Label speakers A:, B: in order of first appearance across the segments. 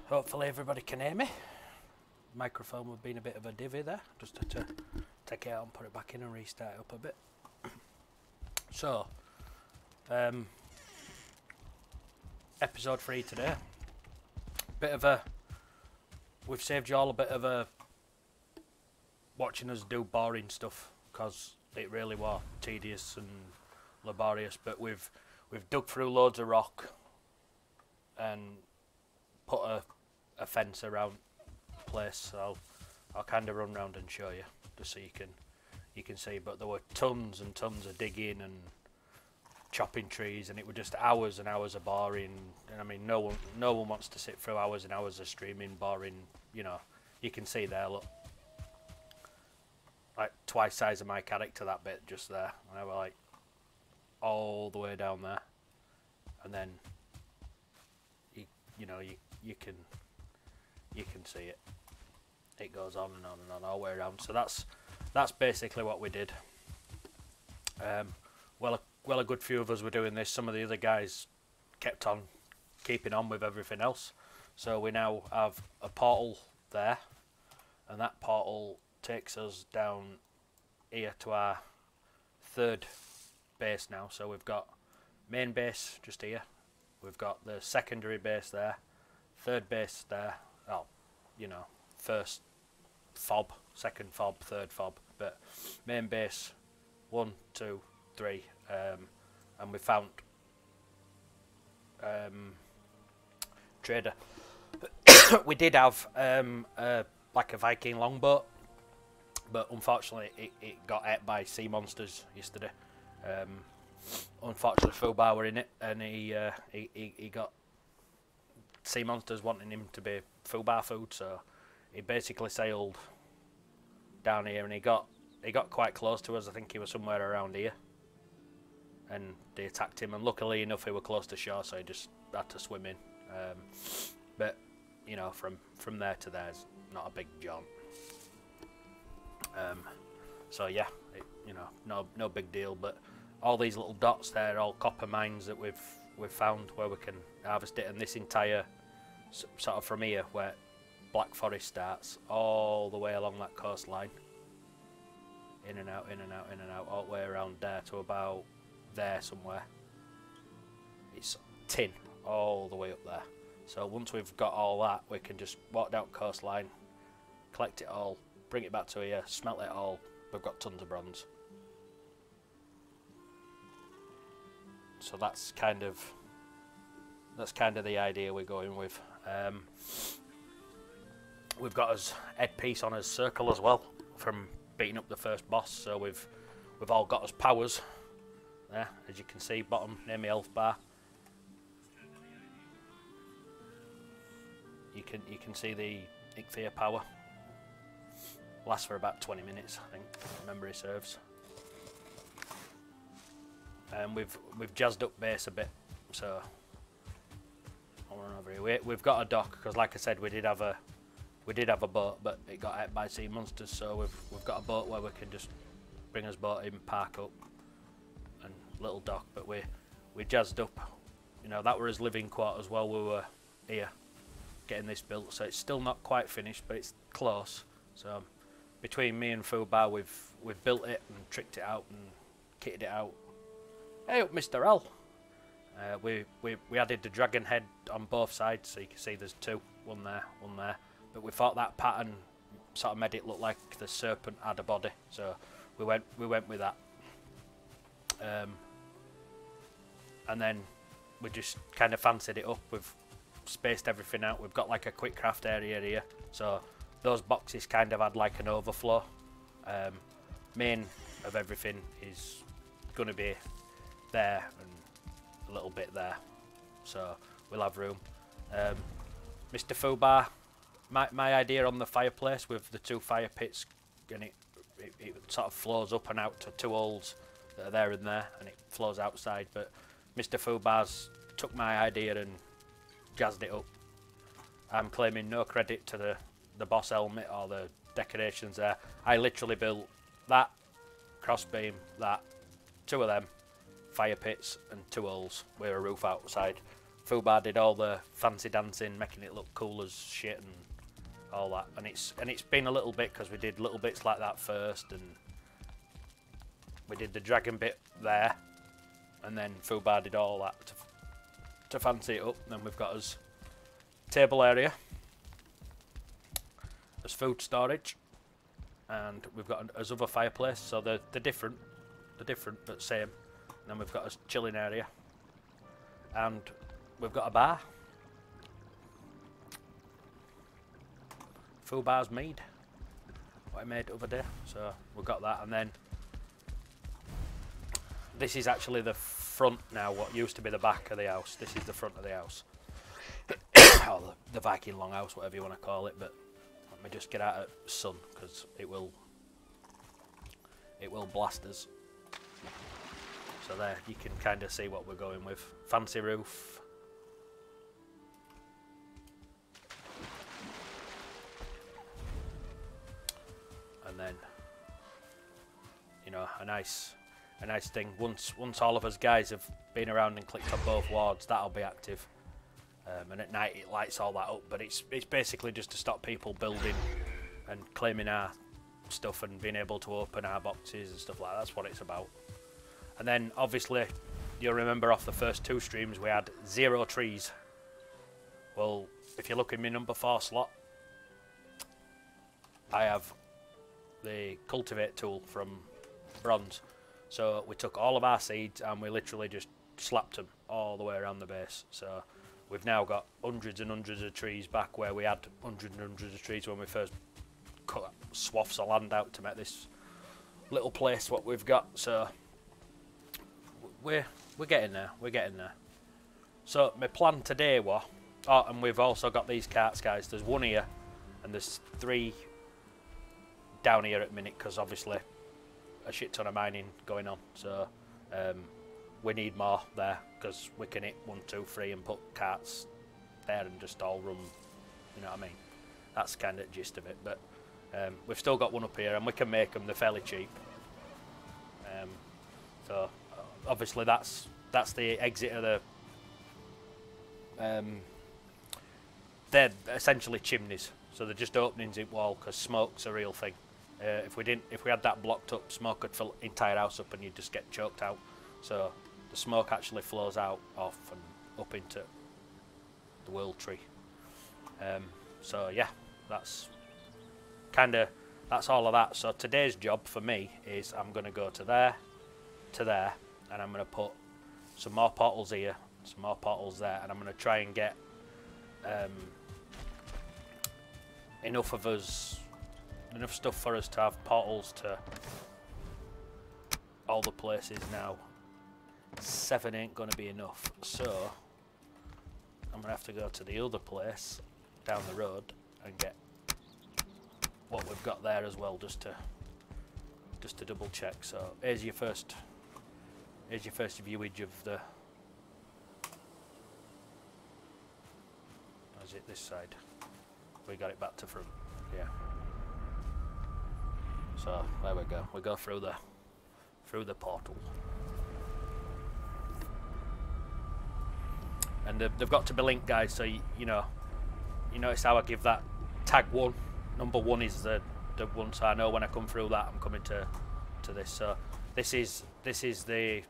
A: Hopefully everybody can hear me. Microphone would have been a bit of a divvy there. Just had to take it out and put it back in and restart it up a bit. So, episode 3 today. We've saved you all a bit of a watching us do boring stuff, because it really was tedious and laborious. But we've dug through loads of rock and put a fence around the place. So I'll kind of run around and show you, just so you can see. But there were tons and tons of digging and chopping trees, and it were just hours and hours of boring. And I mean, no one wants to sit through hours and hours of streaming boring. You know, you can see there, look, like twice size of my character, that bit just there, and I were like all the way down there, and then you can see it. It goes on and on and on all the way around. So that's basically what we did. Well, a good few of us were doing this. Some of the other guys kept on keeping on with everything else. So we now have a portal there, and that portal takes us down here to our third base now. So we've got main base just here. We've got the secondary base there, third base there. Oh, you know, first fob, second fob, third fob. But main base 1, 2, 3, and we found trader. We did have like a Viking longboat, but unfortunately it got ate by sea monsters yesterday. Unfortunately, Fubar were in it, and he got sea monsters wanting him to be Fubar food. So he basically sailed down here, and he got quite close to us. I think he was somewhere around here, and they attacked him. And luckily enough, he were close to shore, so he just had to swim in. But you know, from there to there is not a big jaunt. So yeah, no big deal. But all these little dots there are all copper mines that we've found where we can harvest it. And this entire sort of from here where Black Forest starts, all the way along that coastline, in and out, in and out, in and out, all the way around there to about there somewhere. It's tin all the way up there. So once we've got all that, we can just walk down coastline, collect it all, bring it back to here, smelt it all. We've got tons of bronze. So that's kind of the idea we're going with. We've got his headpiece on his circle as well from beating up the first boss. So we've all got his powers there, as you can see, bottom near my health bar. You can see the ep3 power. Lasts for about 20 minutes, I think, if memory serves. And we've jazzed up base a bit, so I'll run over here. We've got a dock, because like I said, we did have a boat, but it got ate by sea monsters. So we've got a boat where we can just bring us boat in, park up, and little dock. But we jazzed up, you know, that were his living quarters while we were here getting this built. So it's still not quite finished, but it's close. So between me and Fubar, we've built it and tricked it out and kitted it out. Hey up, Mr. L. We added the dragon head on both sides, so you can see there's two, one there. But we thought that pattern sort of made it look like the serpent had a body, so we went with that. And then we just kind of fancied it up. We've spaced everything out. We've got like a quick craft area here, so those boxes kind of had like an overflow. Main of everything is going to be there and a little bit there, so we'll have room. Mr. Fubar, my idea on the fireplace with the two fire pits, and it sort of flows up and out to two holes that are there and there, and it flows outside. But Mr. Fubar's took my idea and jazzed it up. I'm claiming no credit to the boss helmet or the decorations there. I literally built that crossbeam, that, two of them, fire pits and two holes with a roof outside. Fubar did all the fancy dancing, making it look cool as shit and all that. And it's been a little bit because we did little bits like that first, and we did the dragon bit there, and then Fubar did all that to fancy it up. And then we've got us table area, as food storage, and we've got as other fireplace. So they're different but same. And then we've got a chilling area, and we've got a bar. Fubar's mead, what I made the other day. So we've got that, and then this is actually the front now. What used to be the back of the house, this is the front of the house. Or the Viking longhouse, whatever you want to call it. But let me just get out of sun because it will blast us. So there, you can kind of see what we're going with. Fancy roof. And then, you know, a nice thing. Once all of us guys have been around and clicked on both wards, that'll be active. And at night it lights all that up. But it's basically just to stop people building and claiming our stuff and being able to open our boxes and stuff like that. That's what it's about. And then obviously you'll remember off the first 2 streams we had 0 trees. Well, if you look in my number 4 slot, I have the cultivate tool from bronze. So we took all of our seeds and we literally just slapped them all the way around the base. So we've now got hundreds and hundreds of trees back where we had hundreds and hundreds of trees when we first cut swaths of land out to make this little place what we've got. So we're getting there. We're getting there. So my plan today was, oh, and we've also got these carts, guys. There's 1 here, and there's 3 down here at the minute because obviously a shit ton of mining going on. So we need more there because we can hit 1, 2, 3 and put carts there and just all run. You know what I mean? That's kind of the gist of it. But we've still got 1 up here, and we can make them. They're fairly cheap. So obviously that's the exit of the. They're essentially chimneys, so they're just openings in wall because smoke's a real thing. If we had that blocked up, smoke could fill the entire house up and you'd just get choked out. So the smoke actually flows out off and up into the world tree. So yeah, that's all of that. So today's job for me is I'm going to go to there, and I'm going to put some more portals here, some more portals there, and I'm going to try and get enough stuff for us to have portals to all the places. Now 7 ain't going to be enough, so I'm going to have to go to the other place down the road and get what we've got there as well, just to double check. So here's your first viewage of the. Is it this side? We got it back to front. Yeah. So there we go. We go through the portal, and they've got to be linked, guys. So you notice how I give that tag 1. Number 1 is the one, so I know when I come through that I'm coming to this. So this is the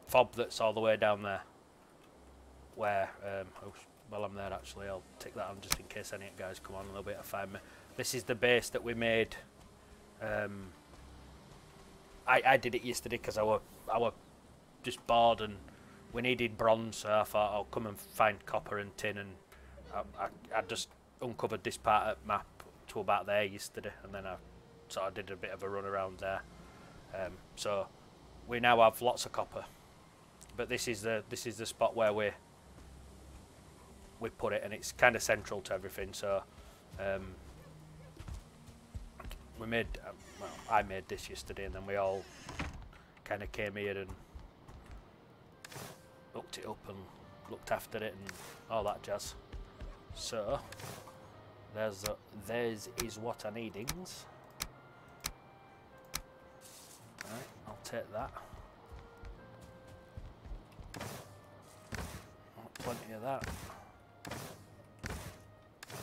A: fob that's all the way down there. Where well, I'm there actually. I'll take that on just in case any guys come on a little bit to find me. This is the base that we made. I did it yesterday because I were just bored and we needed bronze, so I thought I'll come and find copper and tin, and I just uncovered this part of the map to about there yesterday, and then I sort of did a bit of a run around there. So we now have lots of copper, but this is the spot where we put it, and it's kind of central to everything. So we made well, I made this yesterday, and then we all kind of came here and looked it up and looked after it and all that jazz. So there's is what I needings. Right, I'll take that. plenty of that.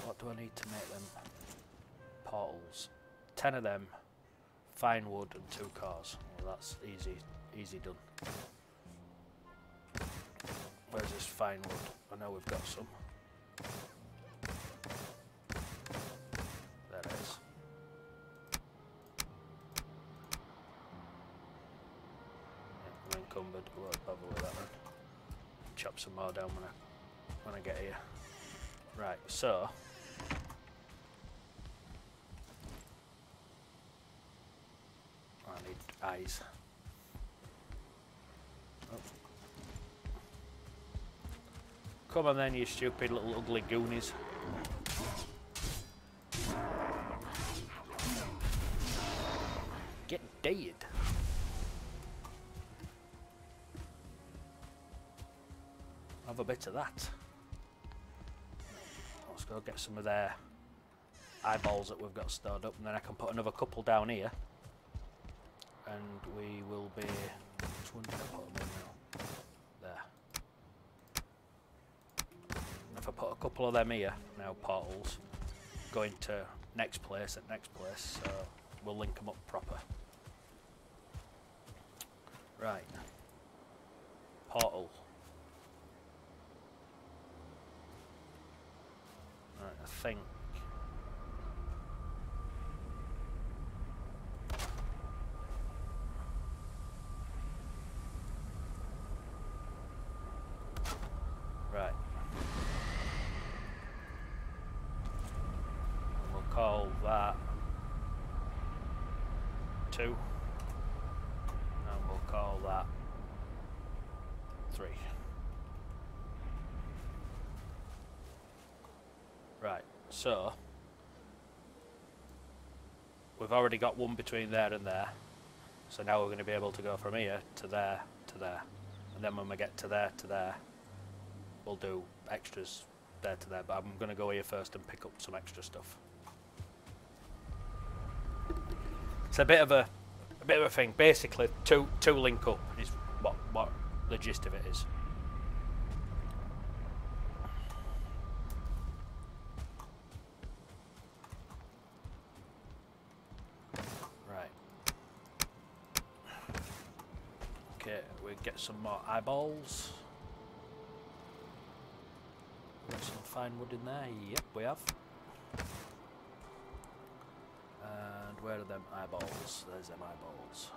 A: What do I need to make them? Portals. 10 of them. Fine wood and 2 cars. Well, that's easy done. Where's this fine wood? I know we've got some. There it is. Yeah, I'm encumbered. I won't bother with that then. Chop some more down when I get here. Right, so I need eyes. Oh. Come on then, you stupid little ugly goonies. Get dead. Have a bit of that. Let's go get some of their eyeballs that we've got stored up, and then I can put another couple down here. And we will be... Which one did I put them in now? There. And if I put a couple of them here, now portals, going to next place, so we'll link them up proper. Right. Portal. Right, I think... Right. And we'll call that 2. And we'll call that 3. Right, so we've already got one between there and there. So now we're going to be able to go from here to there to there. And then when we get to there, we'll do extras there to there, but I'm going to go here first and pick up some extra stuff. It's a bit of a thing. Basically, two link up is what the gist of it is. Right. Okay, we get some more eyeballs. Got some fine wood in there. Yep, we have. And where are them eyeballs? There's them eyeballs.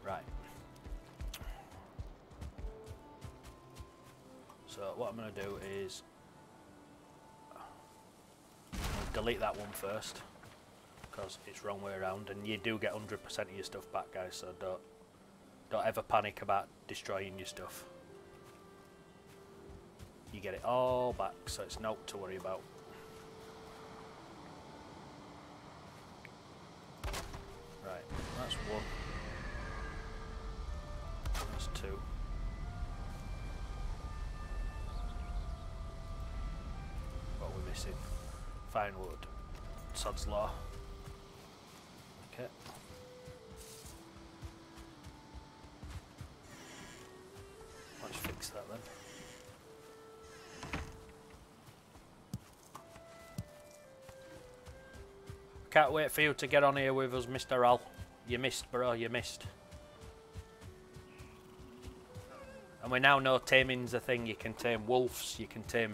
A: Right. So what I'm going to do is delete that one first, because it's wrong way around, and you do get 100% of your stuff back, guys. So don't ever panic about destroying your stuff. You get it all back, so it's not to worry about. Right, that's 1. That's 2. What are we missing? Fine wood. Sod's Law. Okay. Let's fix that then. Can't wait for you to get on here with us, Mr. Al. You missed, bro, you missed. And we now know taming's a thing. You can tame wolves, you can tame,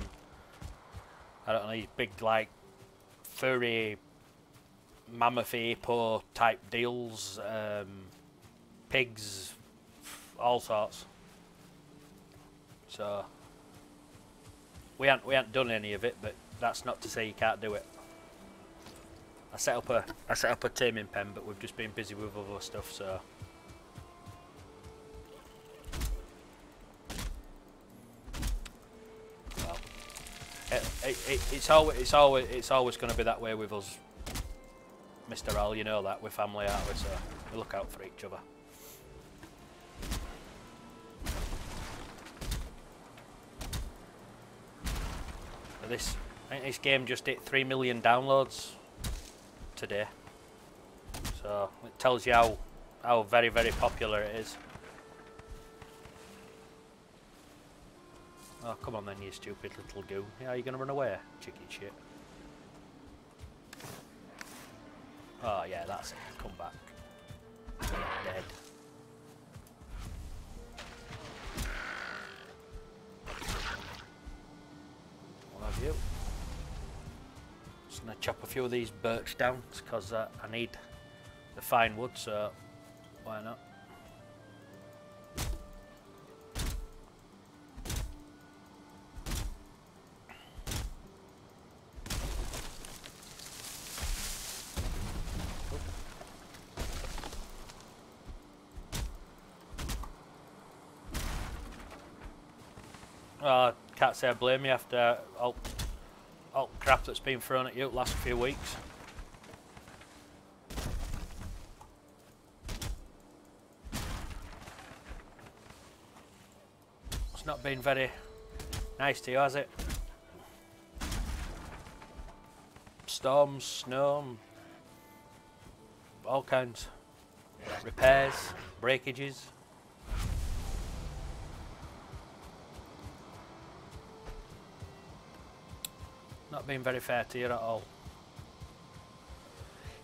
A: I don't know, these big, like, furry, mammoth hippo type deals, pigs, all sorts. So, we ain't done any of it, but that's not to say you can't do it. I set up a taming pen, but we've just been busy with other stuff, so. Well, it's always going to be that way with us, Mr. Al. You know that we're family, aren't we? So we look out for each other. I think this game just hit 3 million downloads today, so it tells you how very, very popular it is. Oh, come on then, you stupid little goon. Yeah, are you going to run away? Chicken shit. Oh, yeah, that's it. Come back. Dead. What have you? Just going to chop a few of these birch down because I need the fine wood, so why not? I can't say I blame you after all crap that's been thrown at you the last few weeks. It's not been very nice to you, has it? Storms, snow, all kinds. Repairs, breakages. Not being very fair to you at all.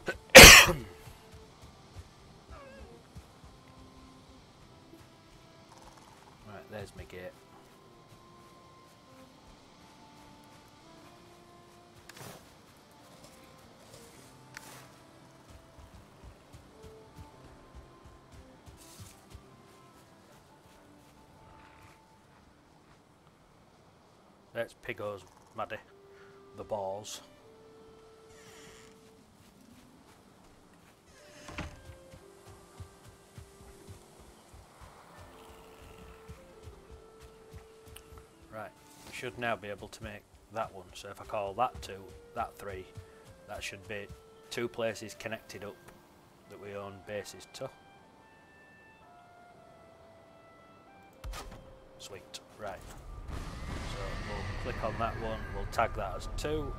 A: Right, there's my gate. That's Piggo's Maddie. The balls. Right, we should now be able to make that one. So if I call that 2, that 3, that should be 2 places connected up that we own bases to. Sweet, right. So we'll click on that one, we'll tag that as 2,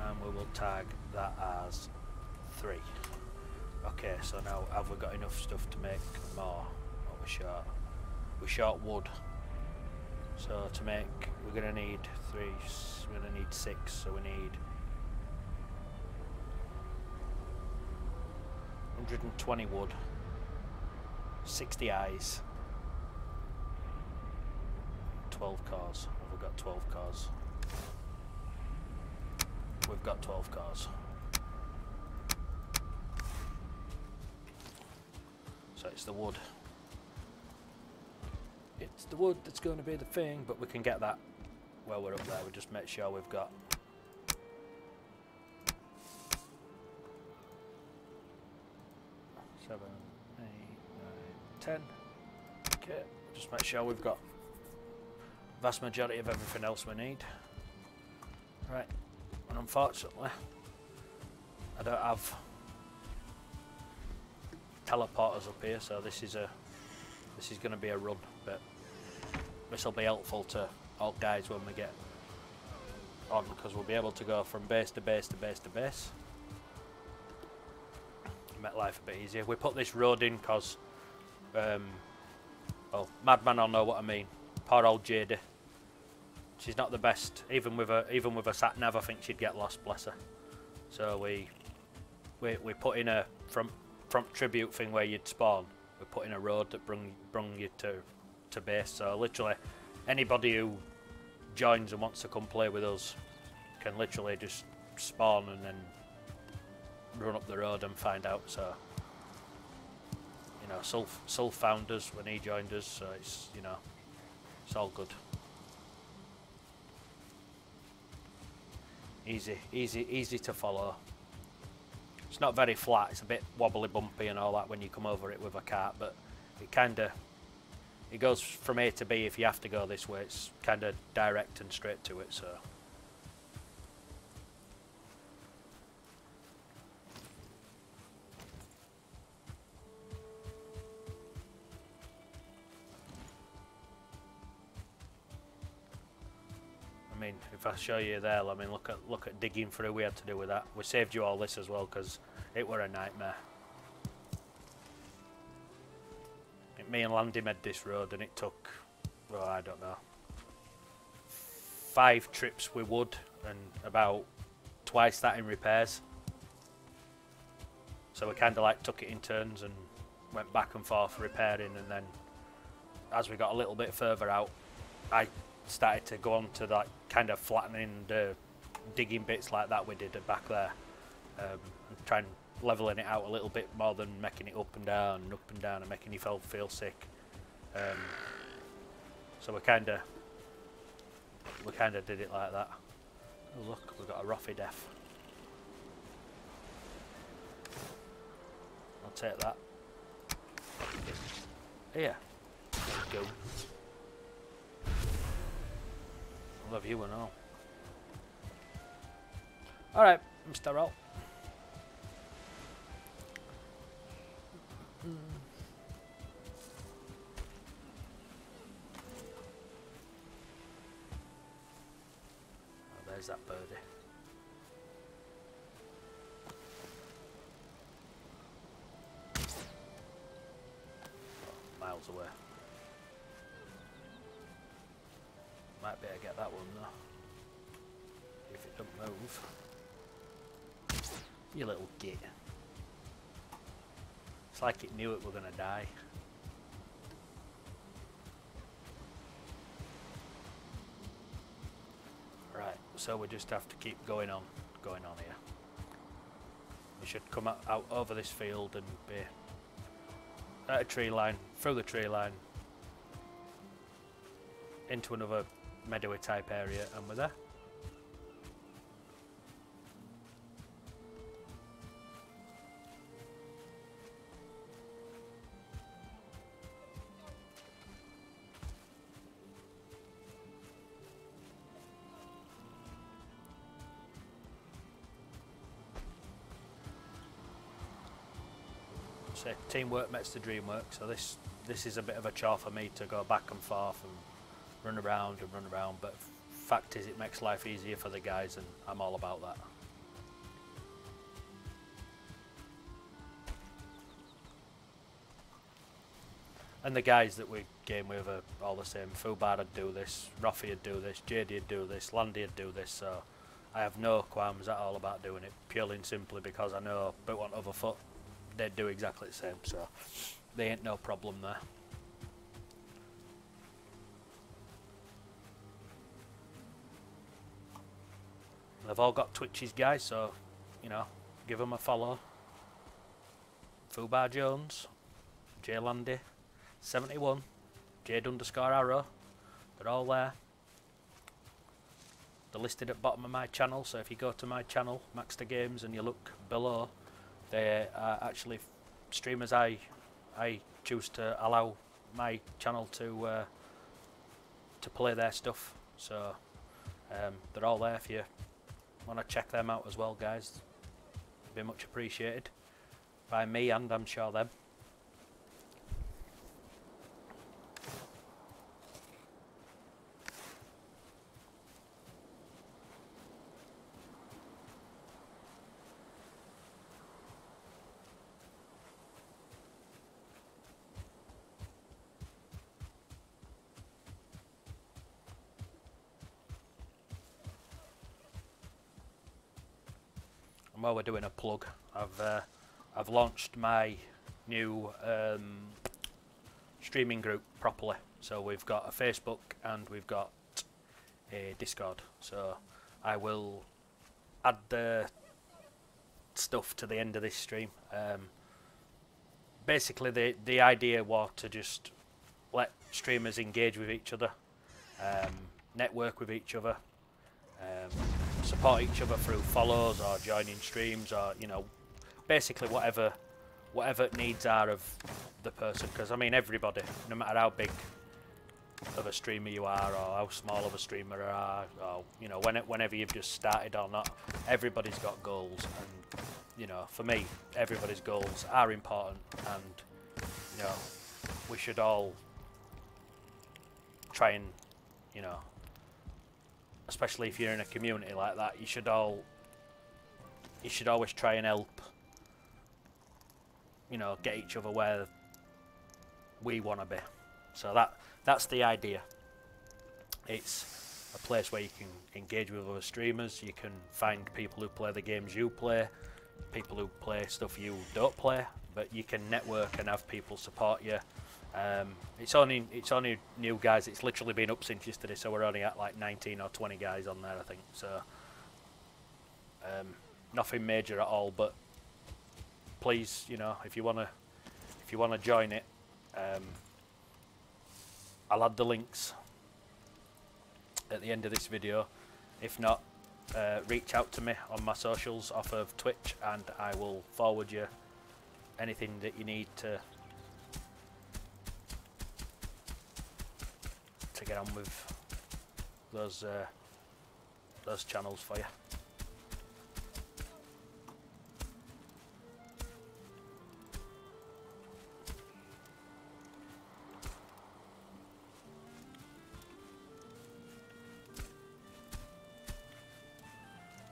A: and we will tag that as 3. Okay, so now have we got enough stuff to make more? What we're short? We're short wood. So to make, we're going to need 3, we're going to need 6, so we need 120 wood, 60 eyes, 12 cars. Have we got 12 cars? We've got 12 cars. So it's the wood. It's the wood that's going to be the thing, but we can get that while we're up there. We just make sure we've got 7, 8, 9, 10. Okay, just make sure we've got vast majority of everything else we need. Right, and unfortunately I don't have teleporters up here, so this is going to be a run, but this will be helpful to all guys when we get on, because we'll be able to go from base to base to base to base. Make life a bit easier. We put this road in because, well, Madman will know what I mean. Poor old Jada. She's not the best. Even with a sat nav, I think she'd get lost. Bless her. So we put in a front tribute thing where you'd spawn. We put in a road that brung you to base. So literally, anybody who joins and wants to come play with us can literally just spawn and then run up the road and find out. So, you know, Sulf found us when he joined us, so it's, you know, it's all good. Easy to follow. It's not very flat, it's a bit wobbly, bumpy and all that when you come over it with a cart, but it goes from A to B if you have to go this way. It's kind of direct and straight to it, so. I mean, if I show you there, I mean, look at digging through we had to do with that. We saved you all this as well because it were a nightmare. Me and Landy made this road and it took, well, I don't know, 5 trips with wood and about twice that in repairs. So we kind of like took it in turns and went back and forth repairing, and then as we got a little bit further out, I started to go on to that kind of flattening the digging bits like that we did back there, and trying leveling it out a little bit more than making it up and down and making you feel sick. So we kind of did it like that. Oh look, we've got a Roffy Def. I'll take that. Here, let's go. Love you and all. Alright, Mr. Roll. Oh, there's that birdie. Oh, miles away. Might be able to get that one though. If it don't move. You little git. It's like it knew it were gonna die. Right, so we just have to keep going on here. We should come out over this field and be at a tree line, through the tree line, into another meadowy type area, and we're there. So teamwork makes the dream work, so this is a bit of a chore for me to go back and forth and run around, but fact is it makes life easier for the guys, and I'm all about that. And the guys that we game with are all the same. Fubar would do this, Roffy would do this, JD would do this, Landy would do this, so I have no qualms at all about doing it, purely and simply because I know but one other foot they'd do exactly the same, so there ain't no problem there. They've all got Twitches, guys, so you know, give them a follow. Fubar Jones, J Landy, 71, Jade_Arrow, they're all there. They're listed at bottom of my channel, so if you go to my channel, Maxter Games, and you look below, they are actually streamers I choose to allow my channel to play their stuff. So they're all there if you want to check them out as well, guys. It'd be much appreciated by me, and I'm sure them. While we're doing a plug, I've launched my new streaming group properly. So we've got a Facebook and we've got a Discord. So I will add the stuff to the end of this stream. Basically, the idea was to just let streamers engage with each other, network with each other. Support each other through follows or joining streams, or you know, basically whatever needs are of the person. Because I mean, everybody, no matter how big of a streamer you are or how small of a streamer you are, or you know, whenever you've just started or not, everybody's got goals, and you know, for me, everybody's goals are important, and you know, we should all try and, you know, especially if you're in a community like that, you should always try and help, you know, get each other where we want to be. So that's the idea. It's a place where you can engage with other streamers. You can find people who play the games you play, people who play stuff you don't play, but you can network and have people support you. It's only new guys. It's literally been up since yesterday, so we're only at like 19 or 20 guys on there, I think. So nothing major at all, but please, you know, if you wanna join it, I'll add the links at the end of this video. If not, reach out to me on my socials off of Twitch, and I will forward you anything that you need to get on with those channels for you.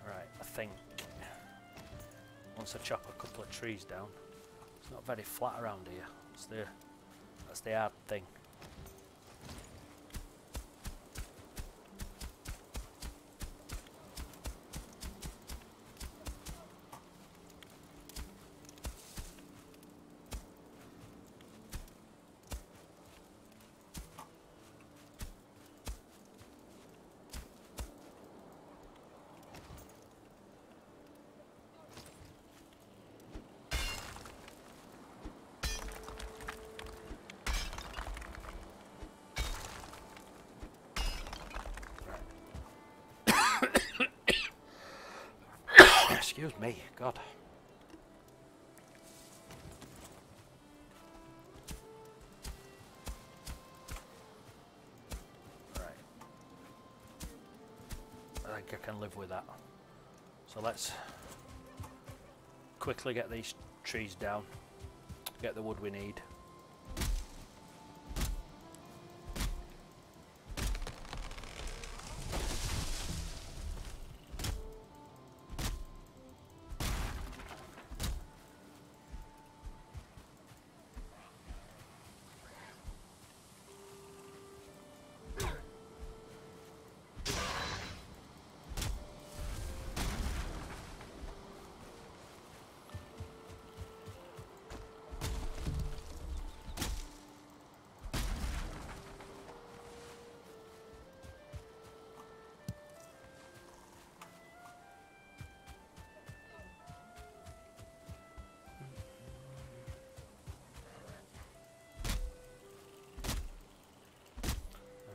A: Right, I think once I chop a couple of trees down, it's not very flat around here. That's the hard thing. Excuse me, God. Right. I think I can live with that. So let's quickly get these trees down, get the wood we need.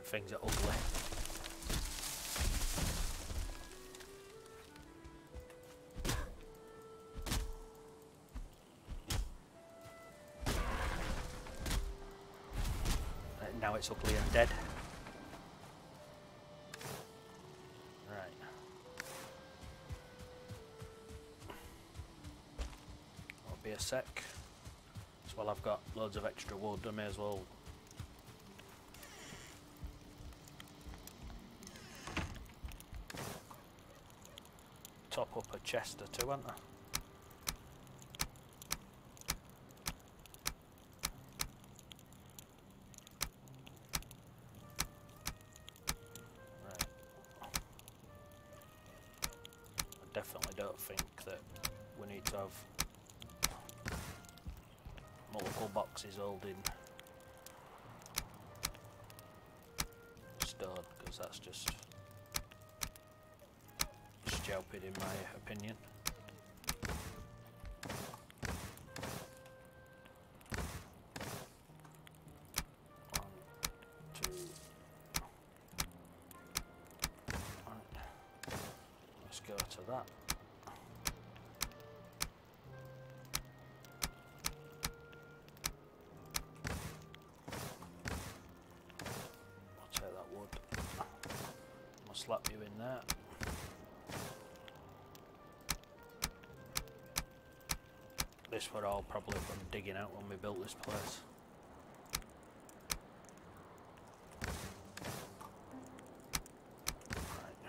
A: Things are ugly. Now it's ugly and dead. Right. Won't be a sec. So while I've got loads of extra wood, I may as well top up a chest or two, aren't I? Right. I definitely don't think that we need to have multiple boxes holding stone, because that's just stupid in my opinion. One, two. Right. Let's go to that. I'll take that wood. I'll slap you in there. This were all probably from digging out when we built this place. Right.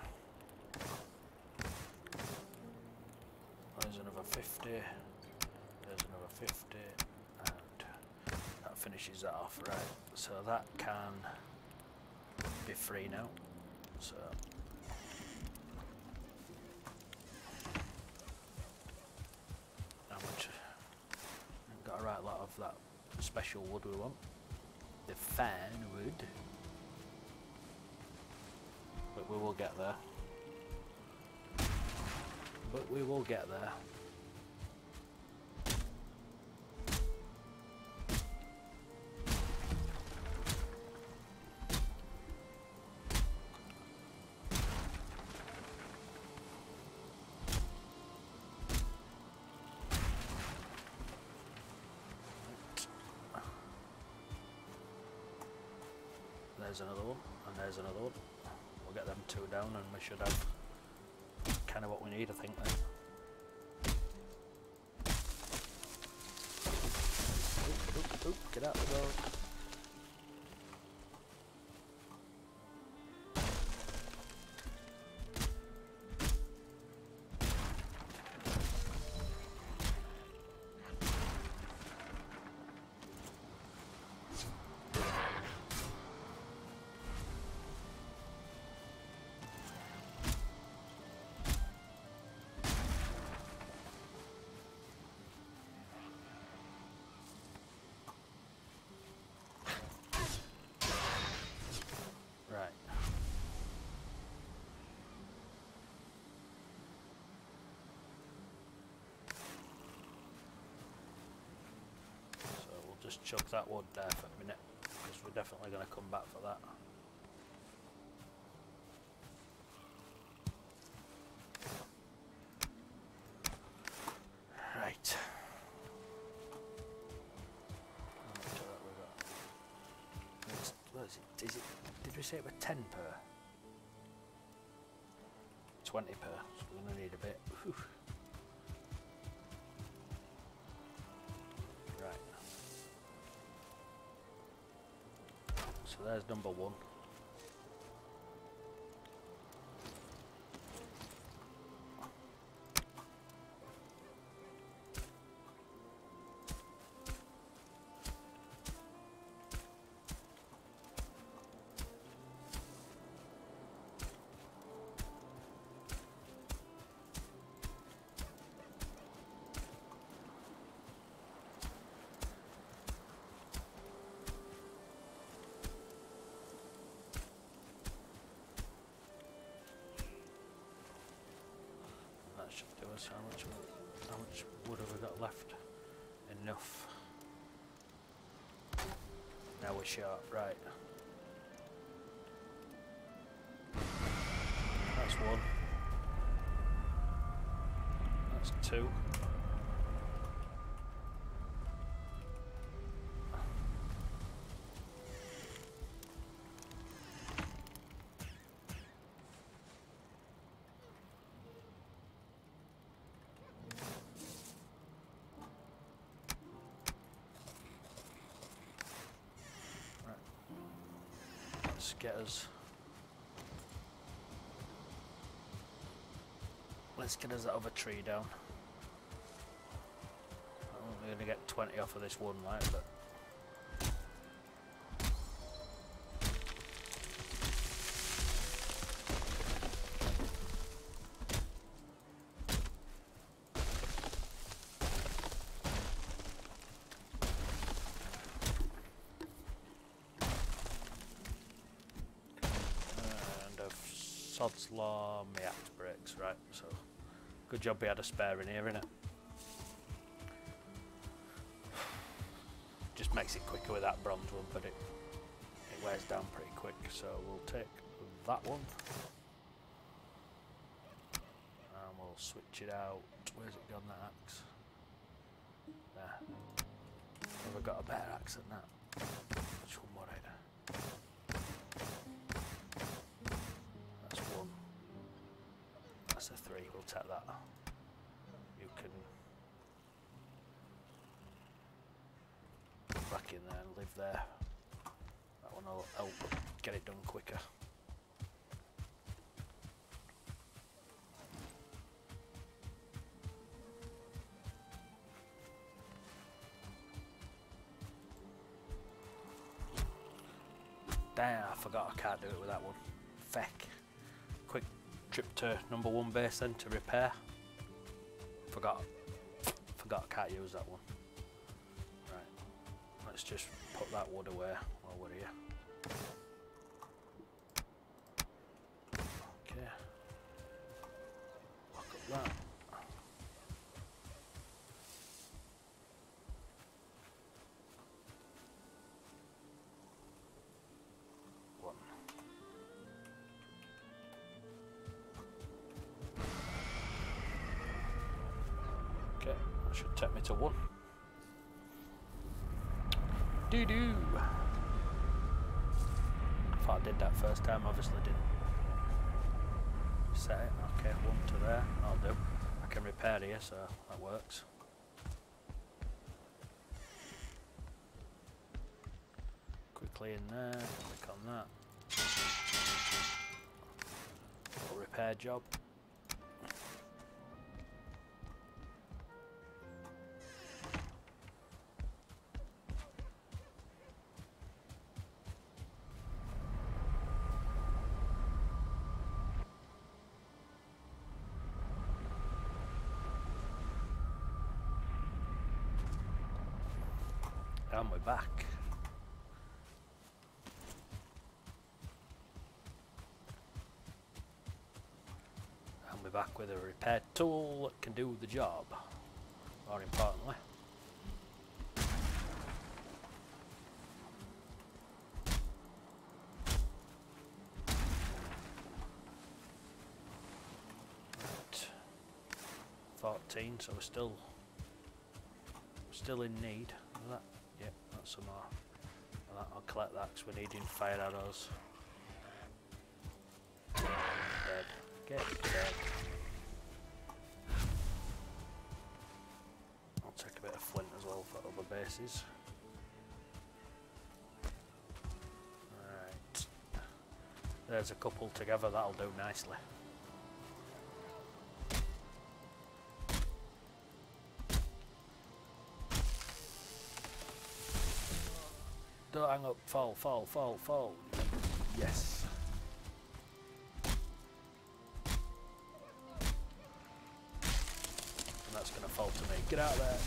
A: There's another 50. There's another 50. And that finishes that off. Right. So that can be free now. So how much? I've got a right lot of that special wood we want. The fine wood. But we will get there. But we will get there. There's another one, and there's another one. We'll get them two down and we should have kind of what we need, I think, then. Oop, oop, oop, get out the road. Right. So we'll just chuck that wood there for a minute, because we're definitely going to come back for that. Right. How much of that we got? What is it? Is it? Did we say it was 10 per? 20 per. So we're going to need a bit. Whew. Right. So there's number one. Should do us. How much wood have we got left? Enough. Now we're short, right. That's one. That's two. Let's get us that other tree down. I'm only going to get 20 off of this one light, but Sod's Law, my axe breaks, right, so good job we had a spare in here, innit? Just makes it quicker with that bronze one, but it wears down pretty quick, so we'll take that one and we'll switch it out. Where's it gone, that axe? There. Have I got a better axe than that? Which one more either? That's a 3, we'll take that. You can back in there and live there. That one will help get it done quicker. Damn, I forgot I can't do it with that one. Feck. trip to number 1 base then to repair. Forgot I can't use that one. Right, let's just put that wood away while we're here. Okay, lock up that. One. Okay, that should take me to 1. Doo-doo! Thought I did that first time, obviously didn't. Set it, okay, 1 to there, I'll do. I can repair here, so that works. Quickly in there, click on that. Little repair job. And we're back. And we're back with a repair tool that can do the job. More importantly. Right. 14, so we're still in need of that. Yep, that's some more. I'll collect that because we're needing fire arrows. Dead. Get dead. I'll take a bit of flint as well for other bases. Right. There's a couple together, that'll do nicely. Don't hang up, fall, fall, fall, fall. Yes. And that's going to fall to me. Get out of there.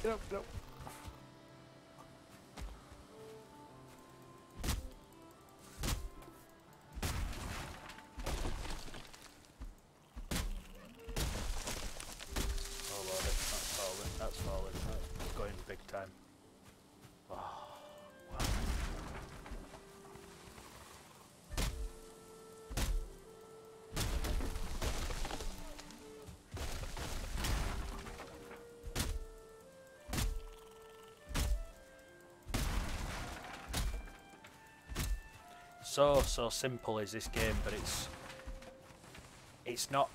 A: Get up, get up. Oh lord, that's falling, that's falling. That's going big time. Oh. So simple is this game, but it's not.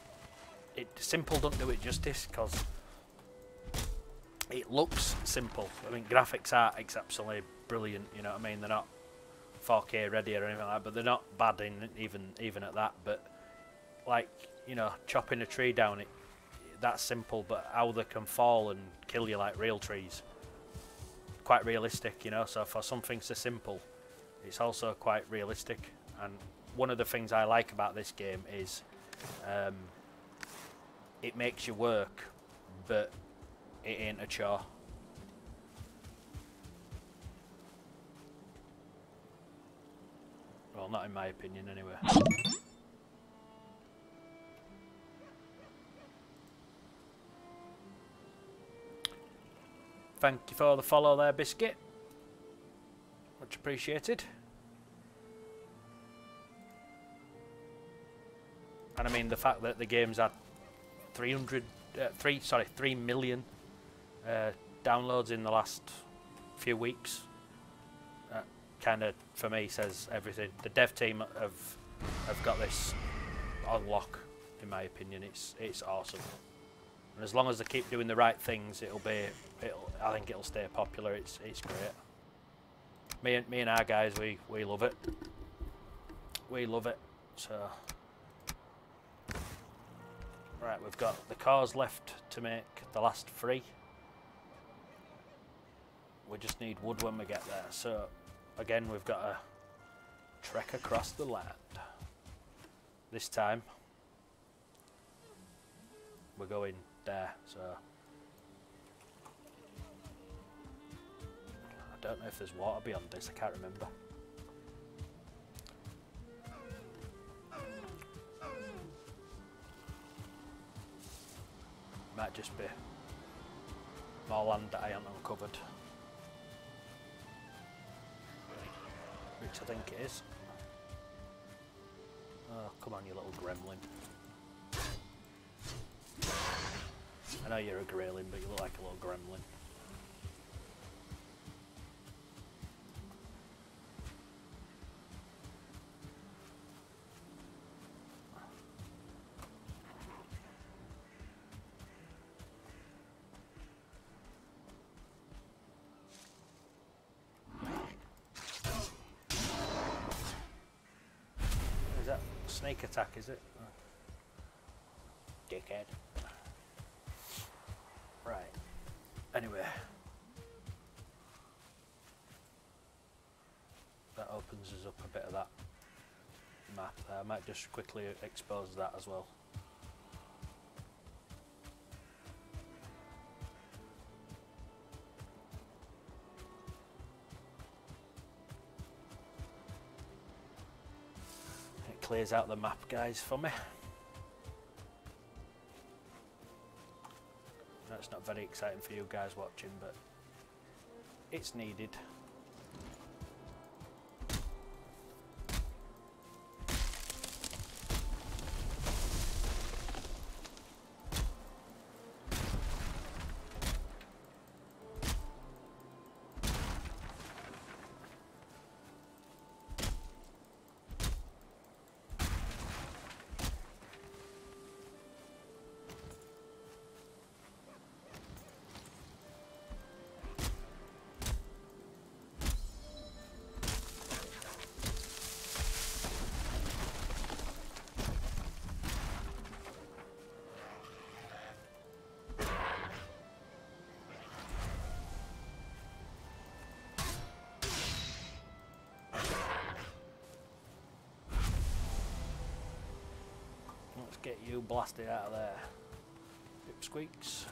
A: Simple don't do it justice because it looks simple. I mean, graphics are absolutely brilliant. You know what I mean? They're not 4K ready or anything like that, but they're not bad even at that. But like, you know, chopping a tree down, that's simple. But how they can fall and kill you like real trees, quite realistic. You know, so for something so simple, it's also quite realistic. And one of the things I like about this game is it makes you work, but it ain't a chore. Well, not in my opinion anyway. Thank you for the follow there, Biscuit. Much appreciated. And I mean the fact that the game's had 3 million downloads in the last few weeks, kind of for me says everything. The dev team have got this on lock, in my opinion. It's awesome, and as long as they keep doing the right things, I think it'll stay popular. It's great. Me and our guys, we love it. We love it. So. Right, we've got the cars left to make the last 3. We just need wood when we get there. So, again, we've got to trek across the land. This time, we're going there, so I don't know if there's water beyond this, I can't remember. Might just be more land that I haven't uncovered, which I think it is. Oh, come on, you little gremlin. I know you're a gremlin, but you look like a little gremlin. Is that snake attack, is it? Oh. Dickhead. Right. Anyway. That opens us up a bit of that map. I might just quickly expose that as well. It clears out the map, guys, for me. That's not very exciting for you guys watching, but it's needed. Let's get you blasted out of there, pipsqueaks.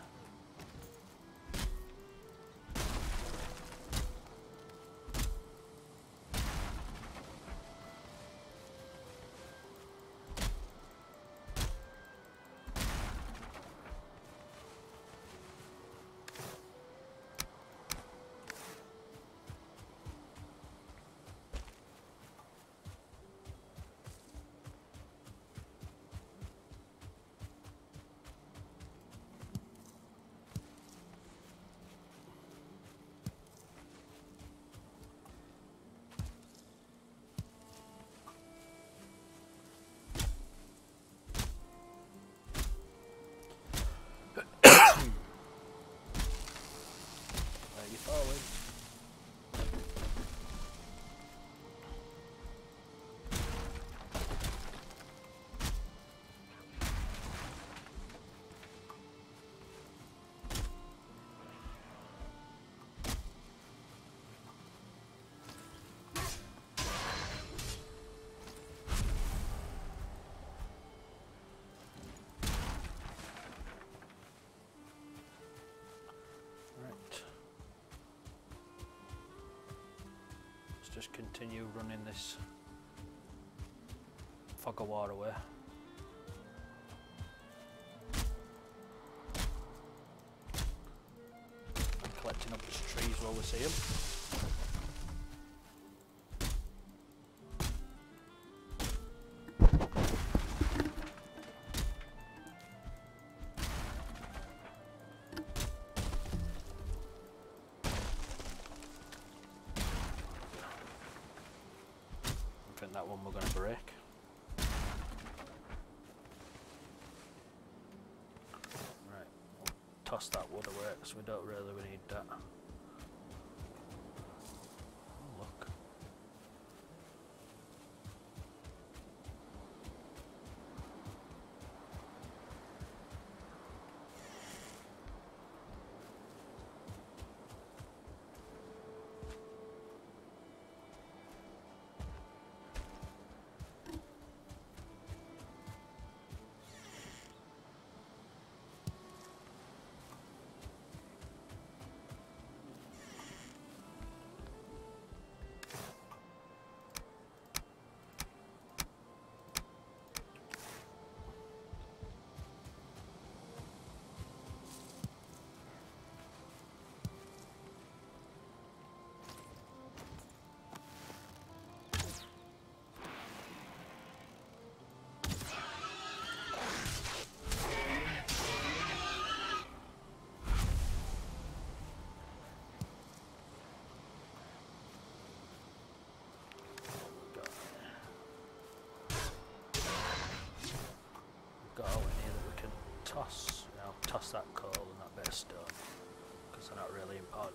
A: Just continue running this fog of war away. And collecting up these trees while we see them. That one we're going to break. Right, we'll toss that wood away because we don't really need that. Oh, look.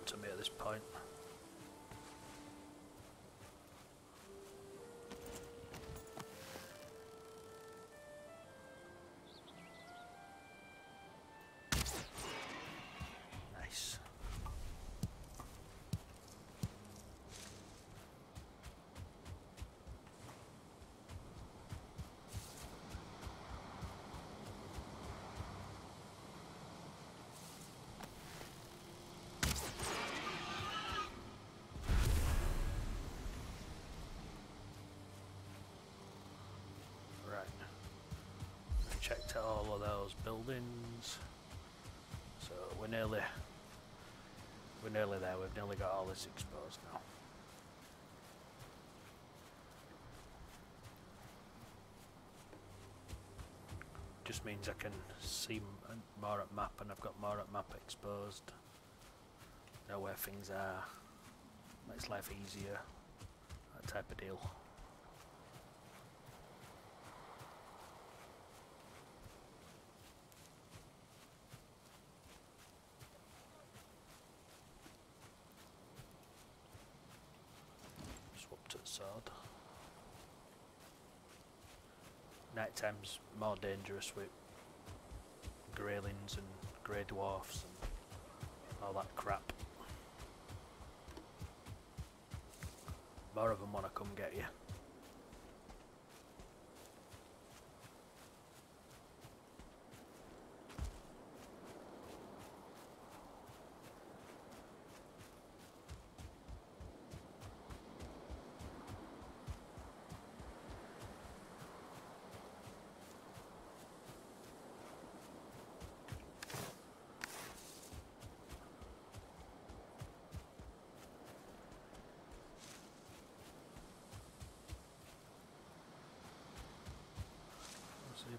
A: to me at this point. Nice. Checked out all of those buildings, so we're nearly there. We've nearly got all this exposed now. Just means I can see more at map, and I've got more at map exposed. Know where things are. Makes life easier. That type of deal. Sword. Night time's more dangerous with greylings and grey dwarfs and all that crap. More of them want to come get you.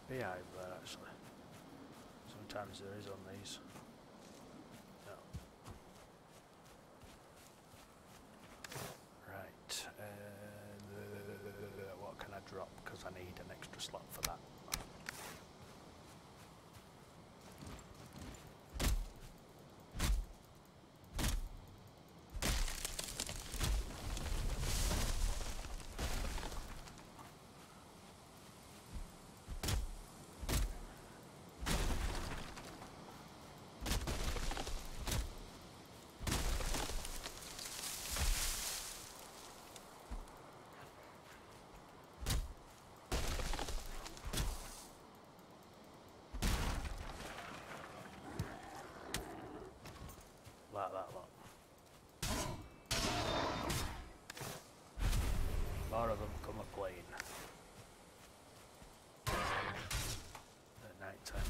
A: Beehive there actually. Sometimes there is on these. No. Right. What can I drop? Because I need an extra slot for that. Like that lot. More of them come a plane at night time.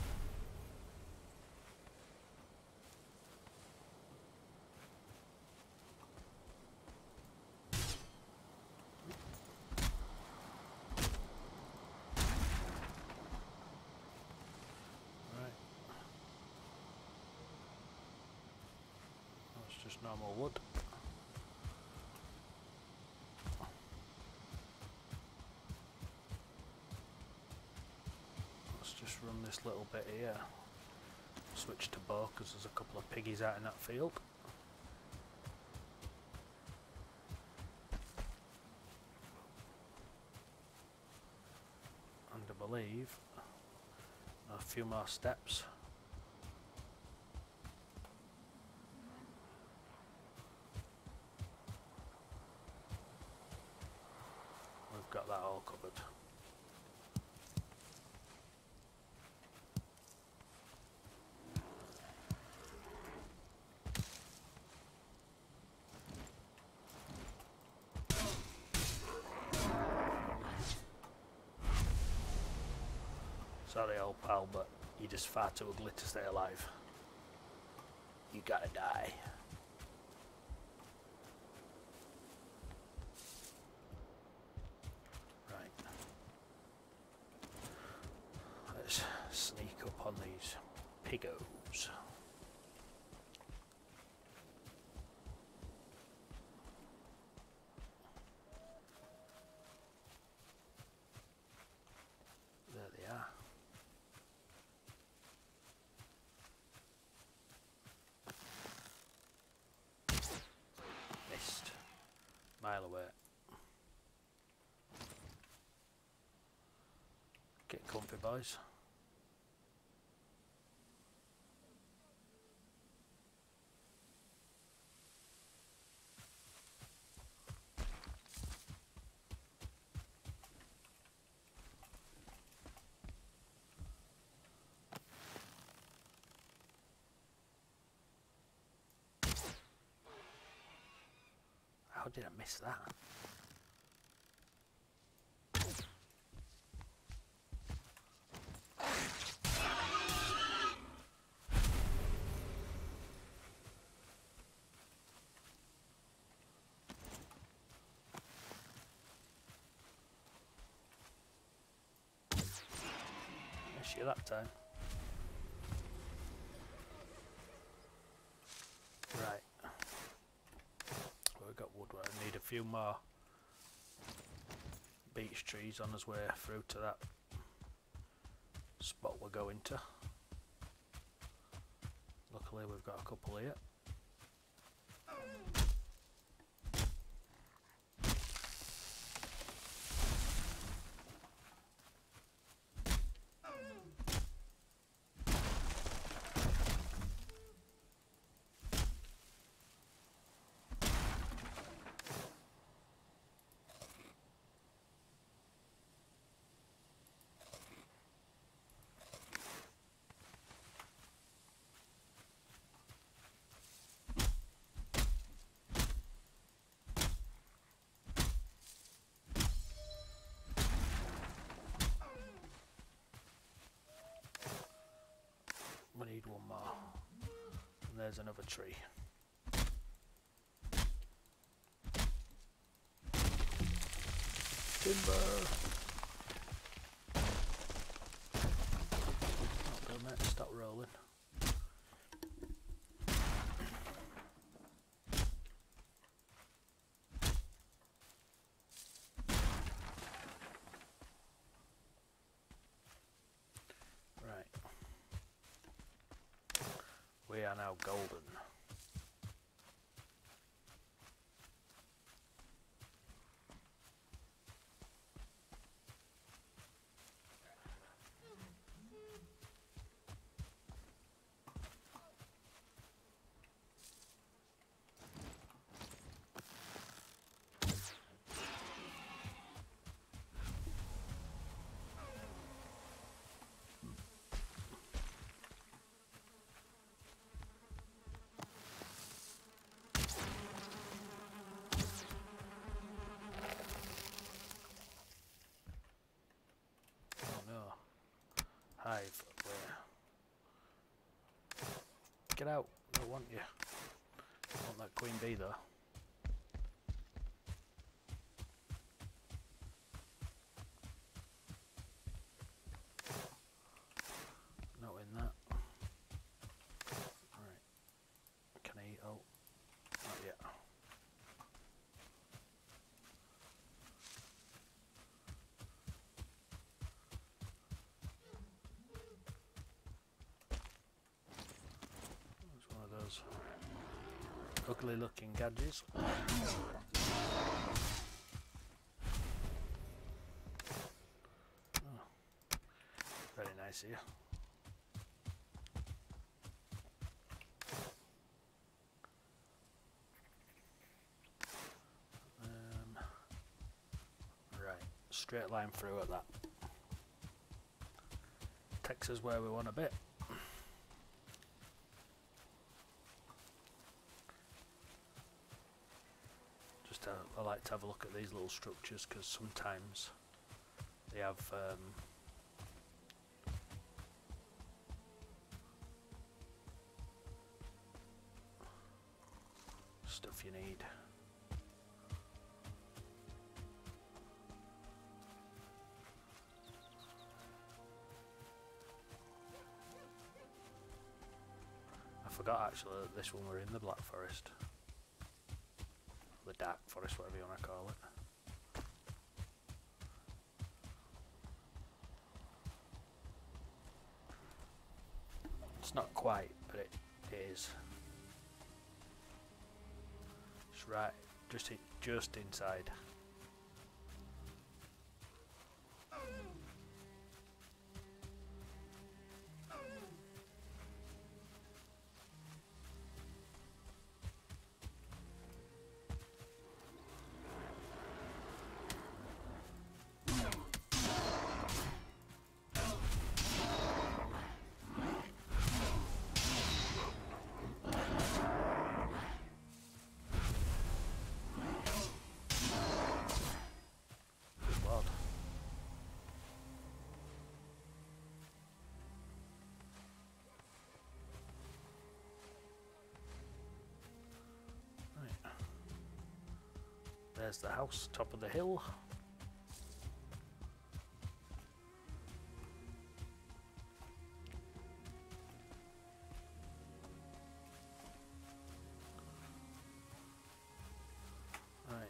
A: Just normal wood. Let's just run this little bit here. Switch to bow because there's a couple of piggies out in that field. And I believe a few more steps. Got that all covered. Sorry old pal, but you're just far too ugly to stay alive. You gotta die. Sneak up on these piggos. There they are. comfy, boys. How did I miss that? Missed you that time. Right. Well, we've got wood. I need a few more beech trees on his way through to that spot we're going to. Luckily we've got a couple here. We need one more. And there's another tree. Timber! Not good, mate. Stop rolling. We are now golden. Hive, where? Get out, I don't want you. I want that queen bee though. Not in that. Alright. Can I eat? Oh, not yet. Ugly looking gadgets. Oh, very nice here. Right, straight line through at that. Takes us where we want a bit. I like to have a look at these little structures because sometimes they have stuff you need. I forgot actually that this one were in the Black Forest. The Dark Forest, whatever you want to call it. It's not quite, but it is. It's right, just inside. There's the house, top of the hill. Right.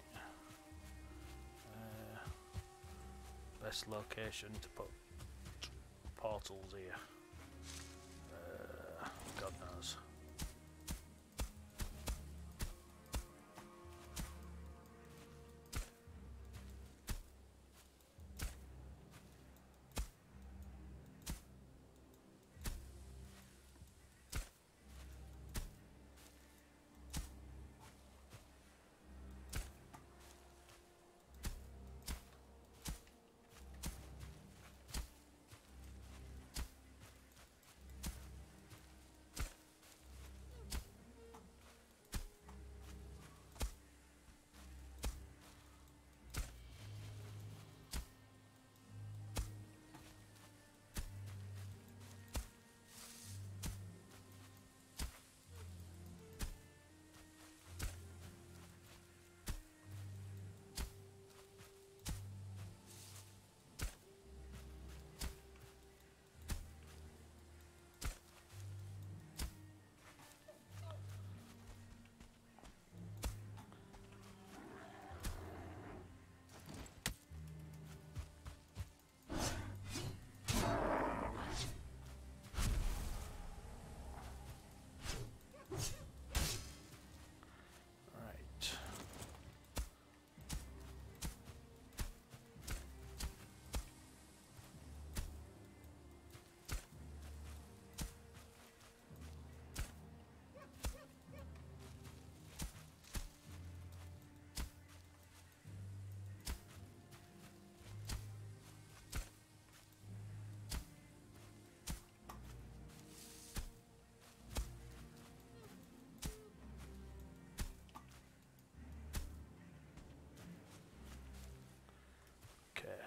A: Best location to put portals here. God knows.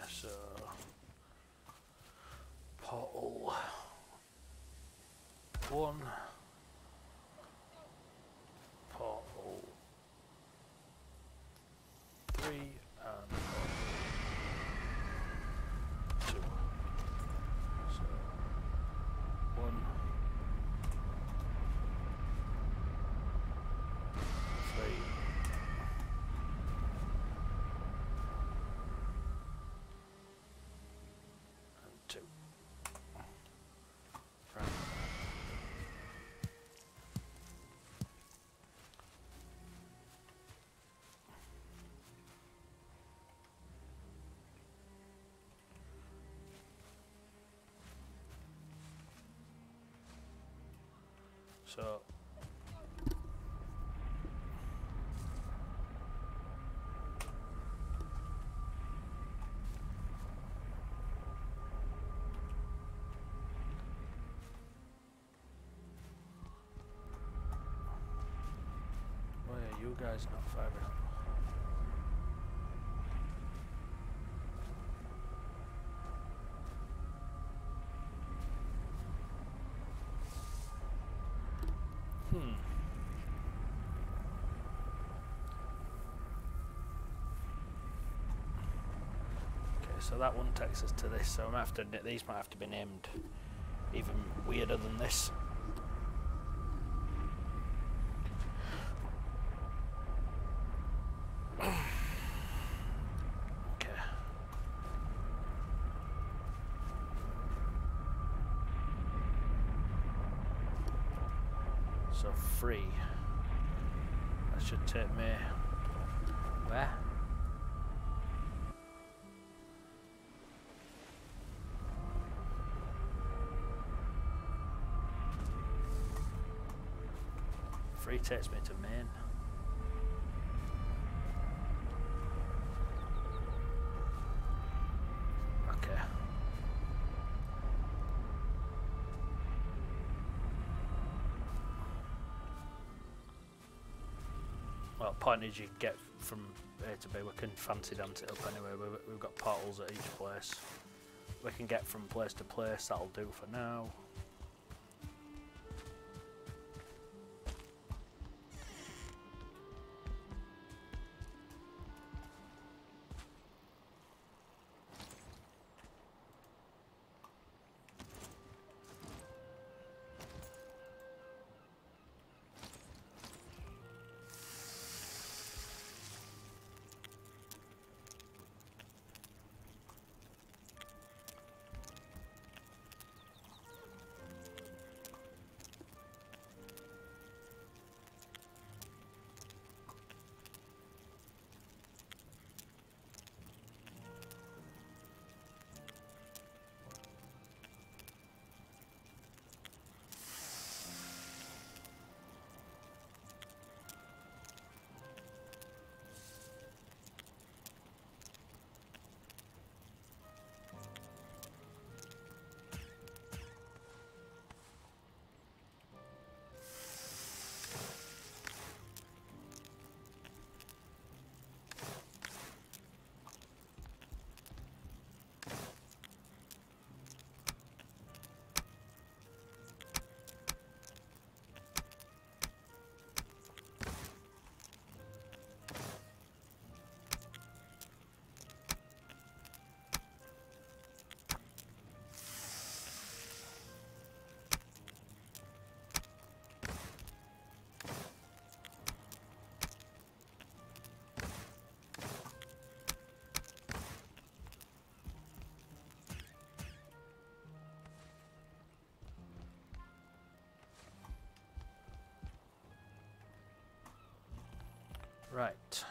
A: So, portal 1, portal 3, and portal 2. So, 1, 3. So why are you guys not firing up? So that one takes us to this, so I'm after these might have to be named even weirder than this. Okay. So 3. That should take me where? Free takes me to main. Okay. Well, point is you get from A to B. We can fancy dance it up anyway. We've got portals at each place. We can get from place to place. That'll do for now. Right.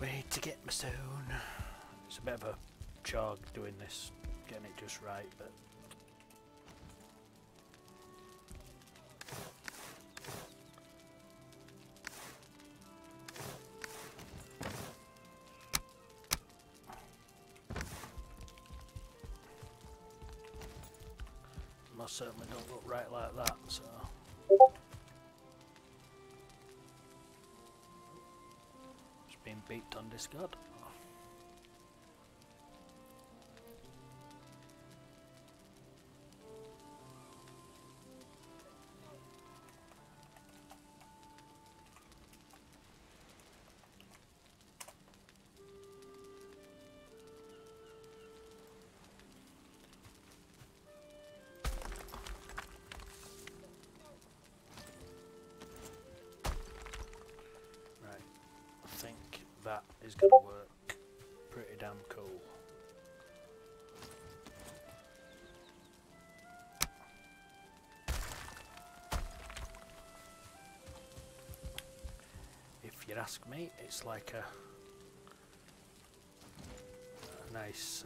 A: We need to get my stone. It's a bit of a chore doing this, getting it just right, but most certainly don't look right like that, so it's been beeped on Discord. That is going to work pretty damn cool. If you ask me, it's like a nice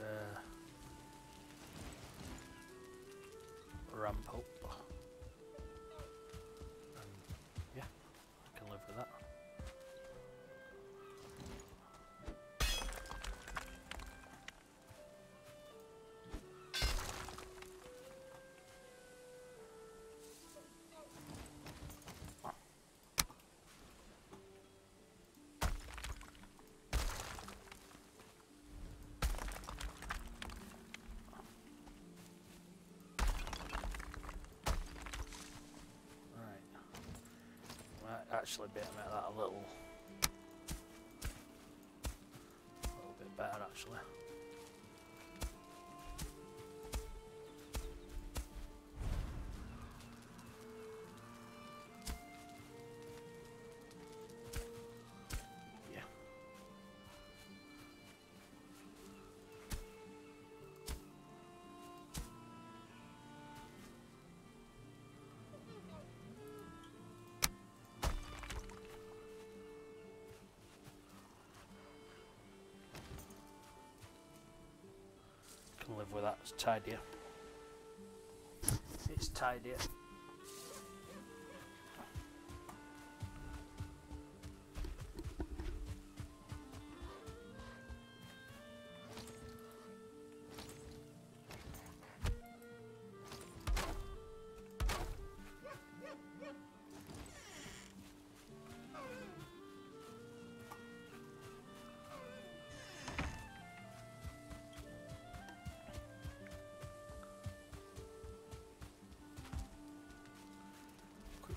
A: ramp up, and yeah, I can live with that. Actually be able to make that a little bit better actually. Yeah. Can live with that, it's tidier. It's tidier.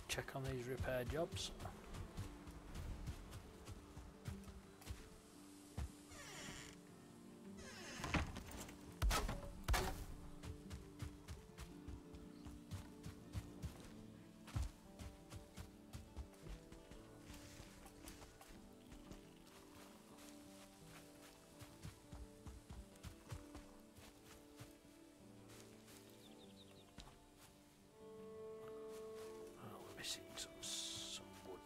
A: Check on these repair jobs. Some wood.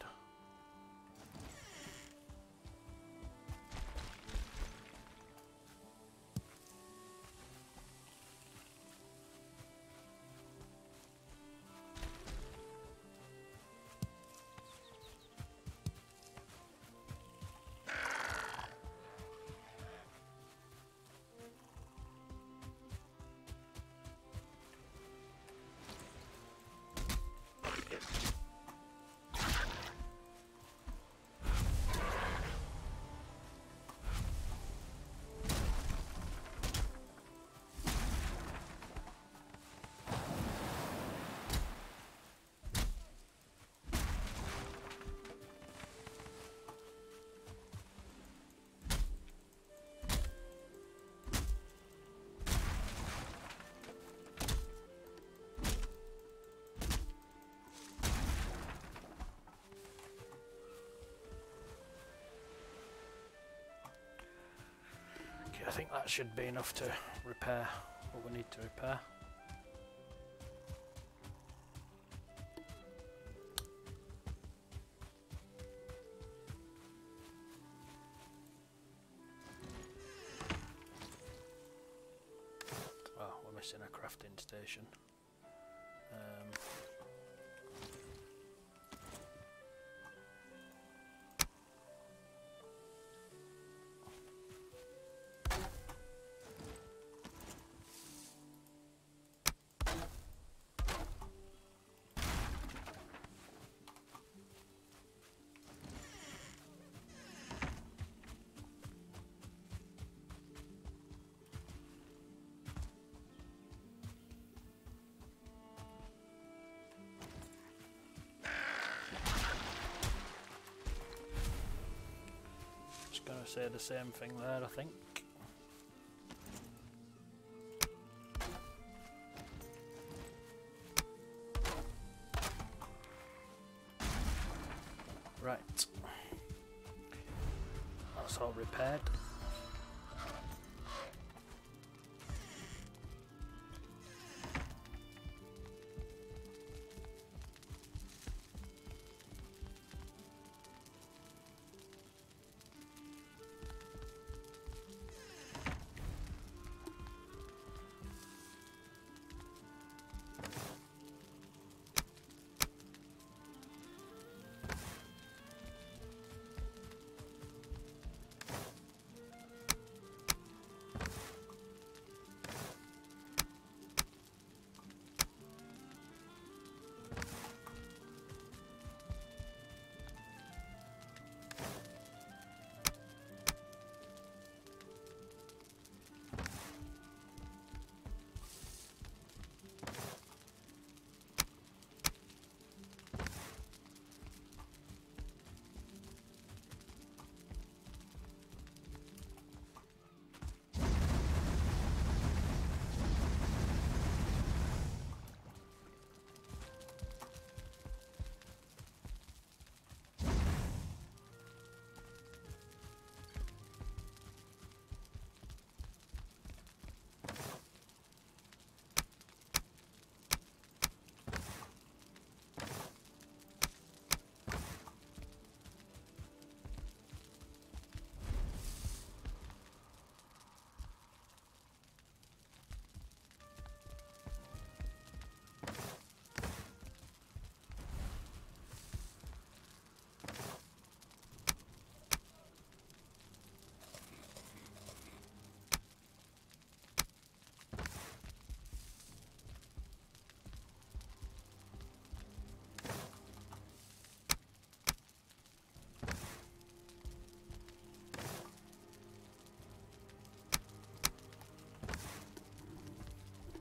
A: I think that should be enough to repair what we need to repair. station. Gonna say the same thing there, I think. Right, that's all repaired.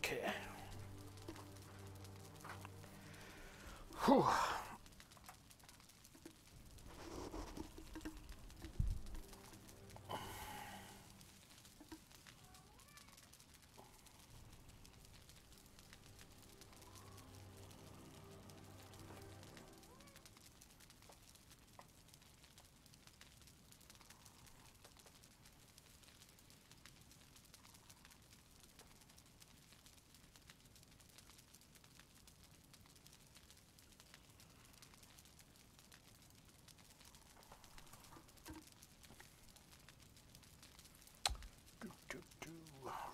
A: Okay. Whew.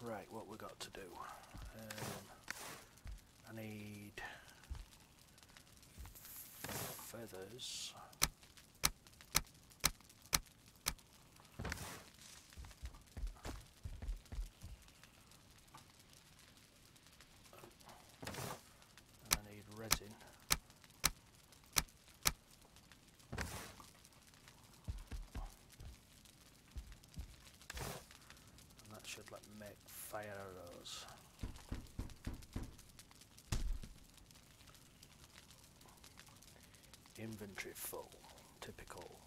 A: Right, what we got to do? I need feathers. And I need resin. And that should let me make fire arrows. Inventory full, typical.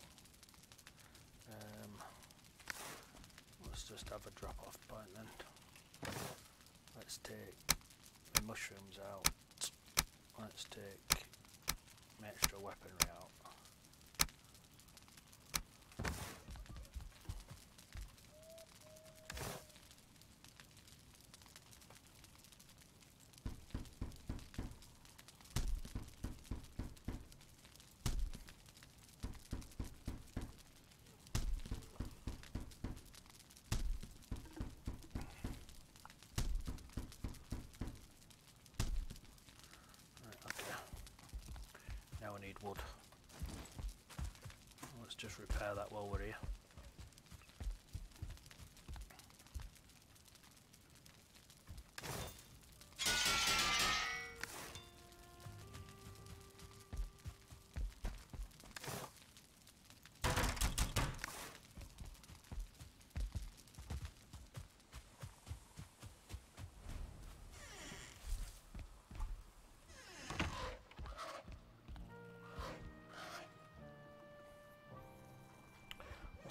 A: Let's just have a drop off point then. Let's take the mushrooms out. Let's take my extra weaponry out. wood. Let's just repair that while we're here.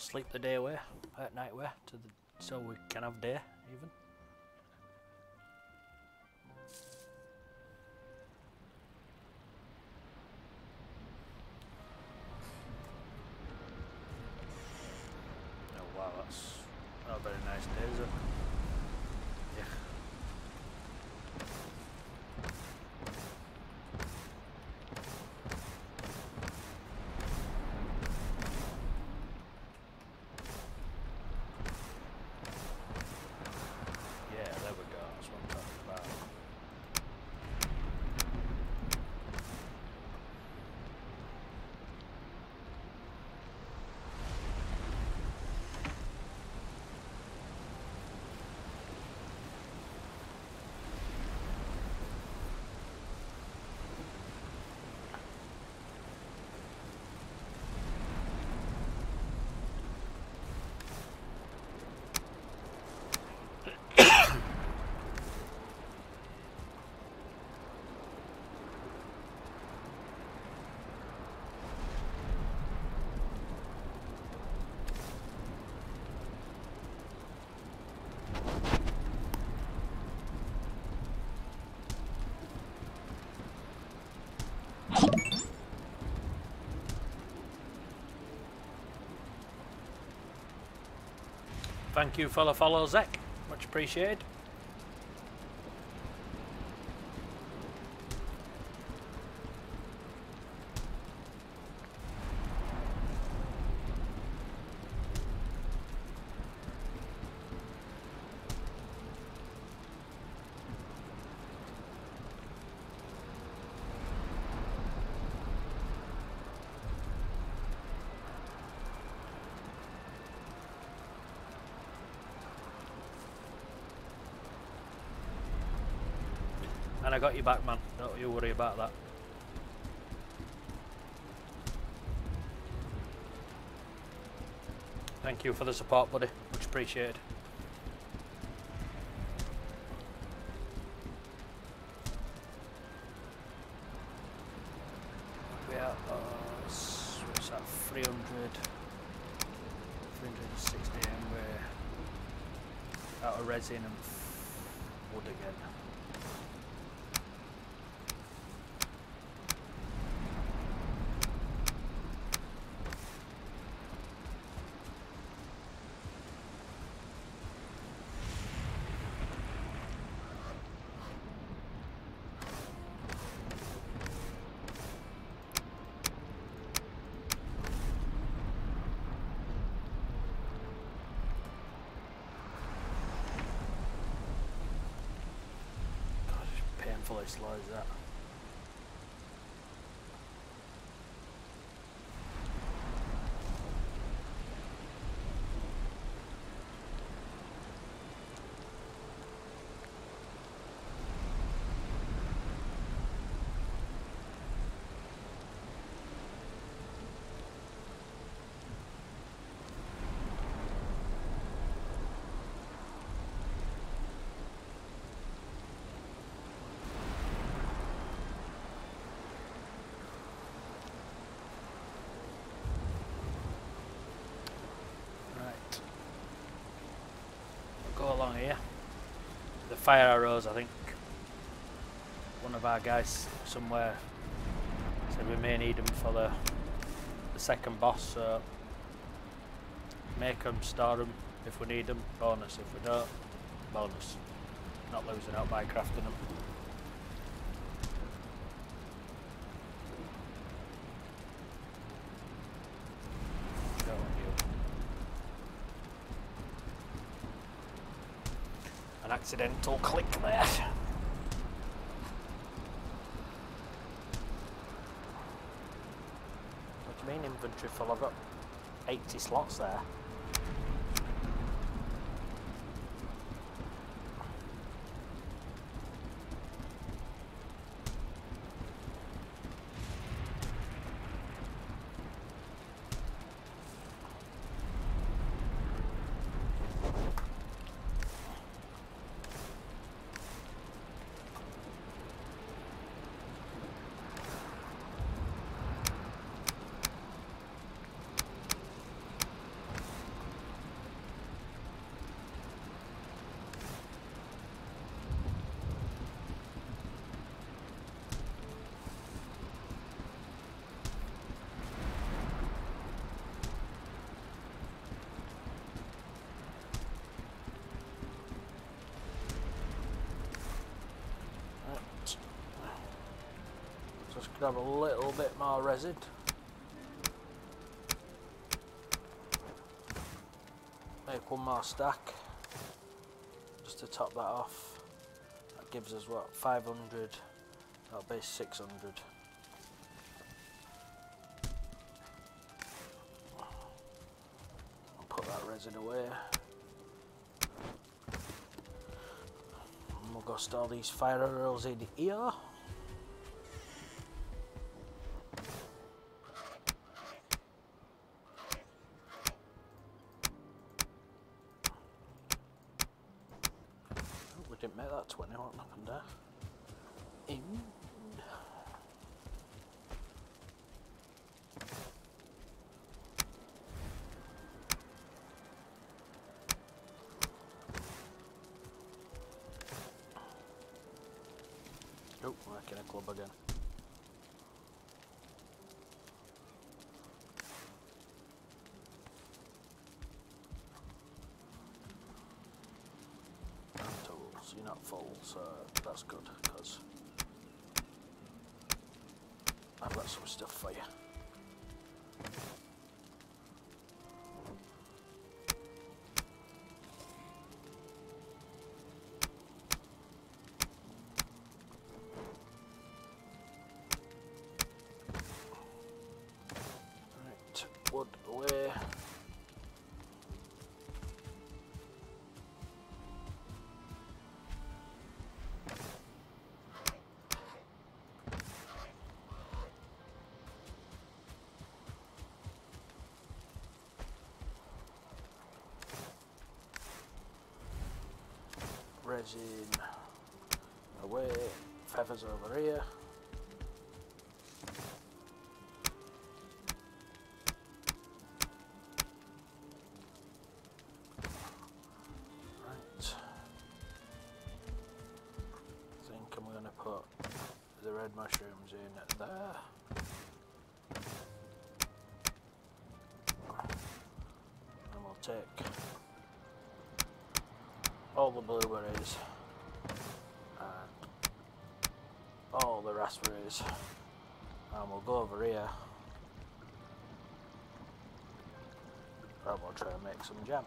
A: Sleep the day away, at night away, so we can have day even. Oh wow, that's not a very nice day, is it? Yeah. Thank you for the follow, Zek. Much appreciated. And I got you back, man. Don't you worry about that. Thank you for the support, buddy. Much appreciated. We are, what's that, 300, 360, and we're out of resin and wood again. Fully slow as that. Go along here. The fire arrows, I think one of our guys somewhere said we may need them for the second boss, so make them, store them if we need them, bonus. If we don't, bonus. Not losing out by crafting them. An accidental click there. inventory full. I've got 80 slots there. Just grab a little bit more resin. Make one more stack just to top that off. That gives us what, 500, that'll be 600. I'll put that resin away. And we'll go store these fire arrows in here. Didn't make that 20, what happened there? Oh, making a club again. You're not full, so that's good, because I've got some stuff for you. Right, wood away. Resin away, feathers over here. Right. I think I'm going to put the red mushrooms in there. And we'll take all the blueberries and all the raspberries, and we'll go over here and we'll try and make some jam.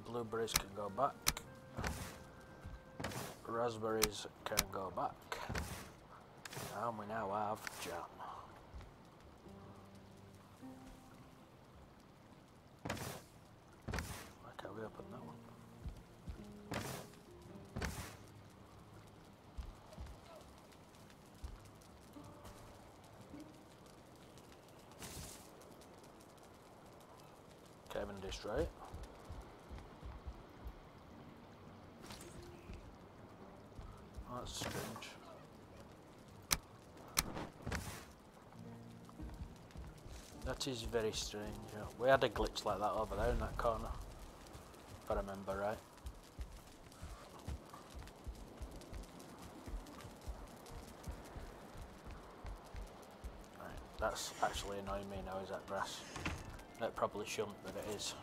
A: Blueberries can go back, raspberries can go back, and we now have jam. Why can't we open that one? Kevin destroy it. That's strange. That is very strange. Yeah. We had a glitch like that over there in that corner, if I remember right. Right, that's actually annoying me now, is that grass. That probably shouldn't, but it is.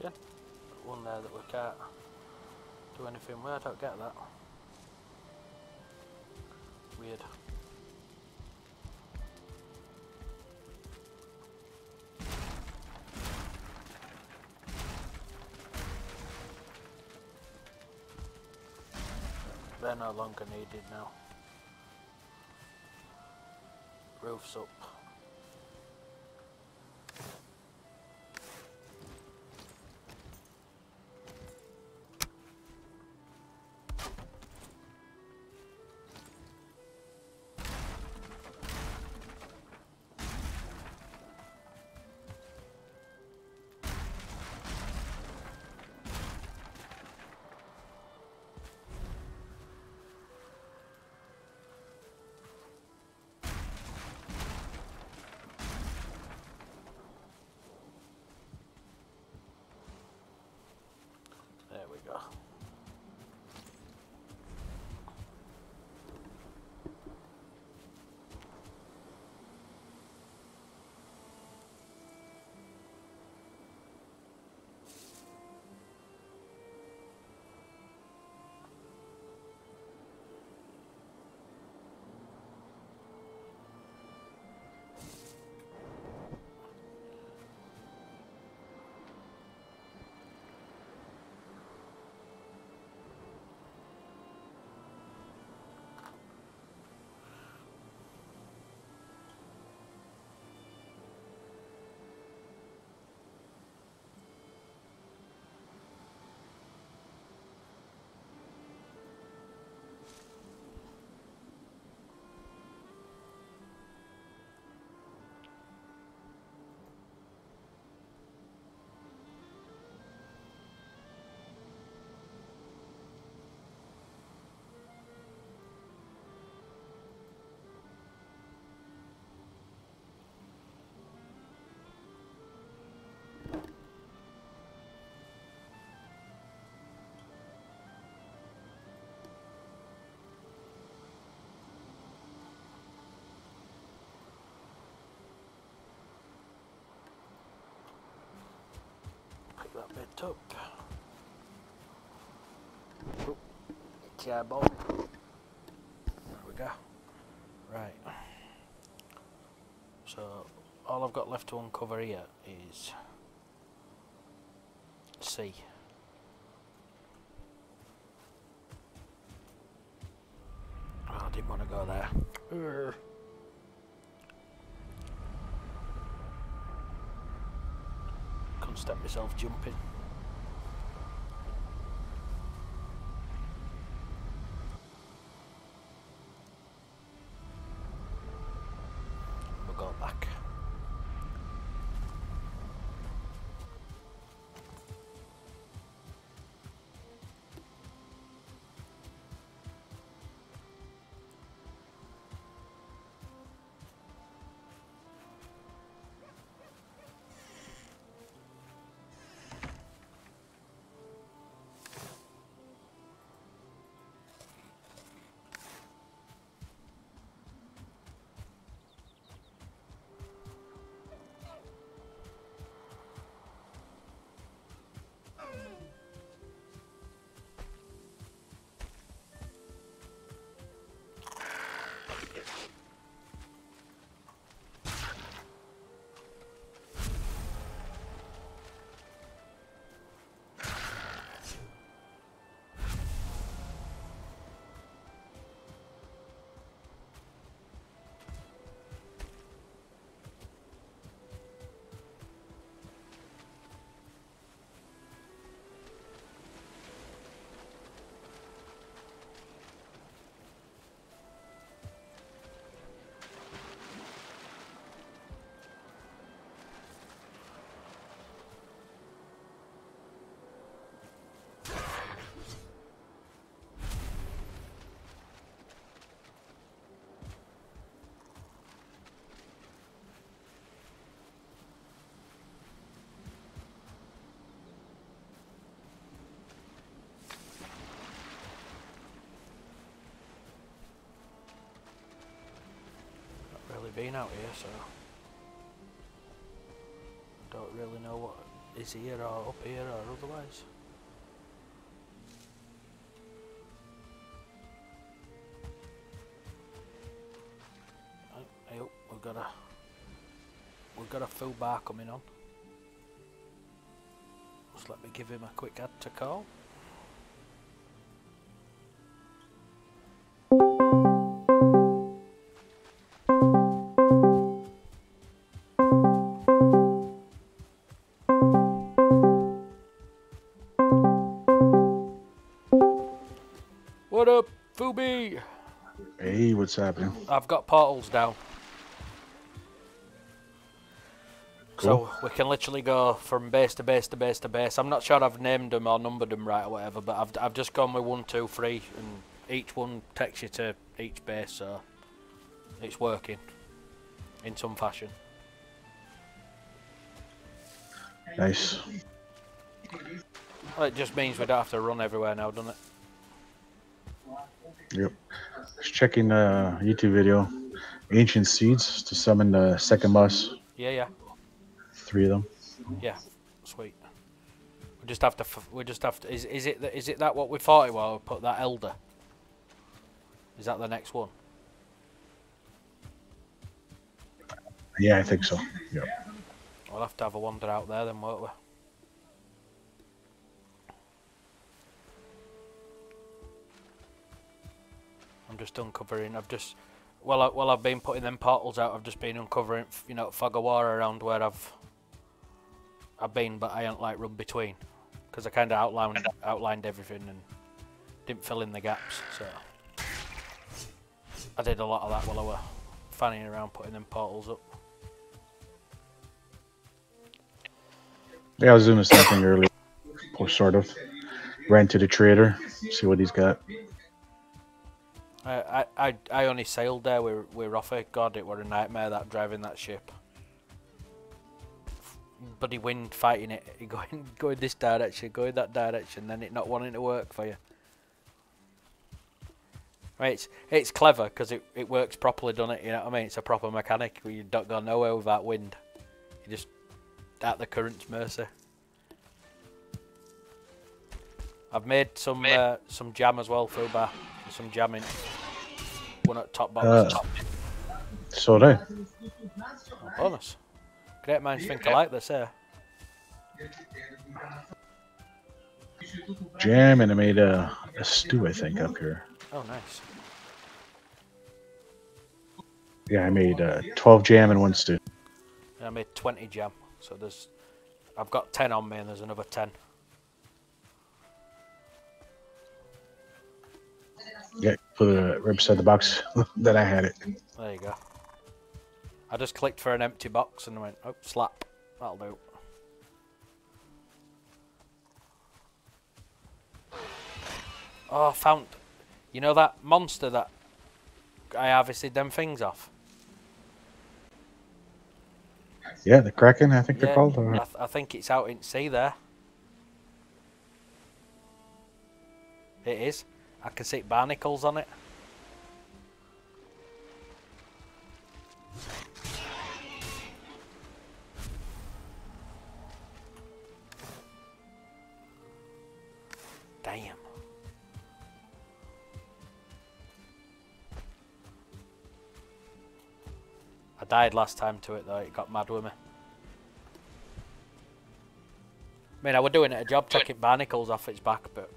A: Again, one there that we can't do anything with. I don't get that. Weird. They're no longer needed now. Roof's up. There we go. Pick that bit up. Oh, cardboard. There we go. Right. So all I've got left to uncover here is C. Oh, I didn't want to go there. Urgh. Couldn't stop myself jumping. We'll go back. Been out here, so don't really know what is here or up here or otherwise. Hey, oh, we've got a full bar coming on. Just let me give him a quick add to call. What up, Fubi?
B: Hey, what's happening?
A: I've got portals down.
B: Cool.
A: So we can literally go from base to base to base to base. I'm not sure I've named them or numbered them right or whatever, but I've just gone with 1, 2, 3, and each one takes you to each base, so it's working in some fashion.
B: Nice.
A: Well, it just means we don't have to run everywhere now, doesn't it?
B: Yep. Just checking YouTube video. Ancient seeds to summon the second boss.
A: Yeah.
B: 3 of them.
A: Yeah, sweet. We just have to. Is it that what we thought it was? We put that elder. Is that the next one?
B: Yeah, I think so. Yep.
A: We'll have to have a wander out there then, won't we? I'm just uncovering. While I've been putting them portals out, I've just been uncovering, fog of war around where I've been, but I ain't like run between, because I kind of outlined everything and didn't fill in the gaps. So I did a lot of that while I were fanning around putting them portals up.
B: Yeah, I was doing the same thing earlier. Or sort of. Ran to the trader, see what he's got.
A: I only sailed there with Roffe. God, it were a nightmare that driving that ship. Bloody wind fighting it, going this direction, going that direction, then it not wanting to work for you. I mean, it's clever because it works properly, doesn't it? You know what I mean? It's a proper mechanic. You don't go nowhere with that wind. You just at the current's mercy. I've made some jam as well, Fubar. Some jamming. One at top box.
B: So did I.
A: Oh, bonus. Great minds think alike, this here.
B: Jam, and I made a stew, I think, up here.
A: Oh, nice.
B: Yeah, I made 12 jam and 1 stew.
A: I made 20 jam. So I've got 10 on me and there's another 10.
B: Yeah, put it right beside the box that I had it.
A: There you go. I just clicked for an empty box and went, oh, slap. That'll do. Oh, I found... You know that monster that I harvested them things off?
B: Yeah, the Kraken, I think they're called.
A: I think it's out in sea there. It is. I can see barnacles on it. Damn. I died last time to it though, it got mad with me. I mean, I was doing it a job taking barnacles off its back, but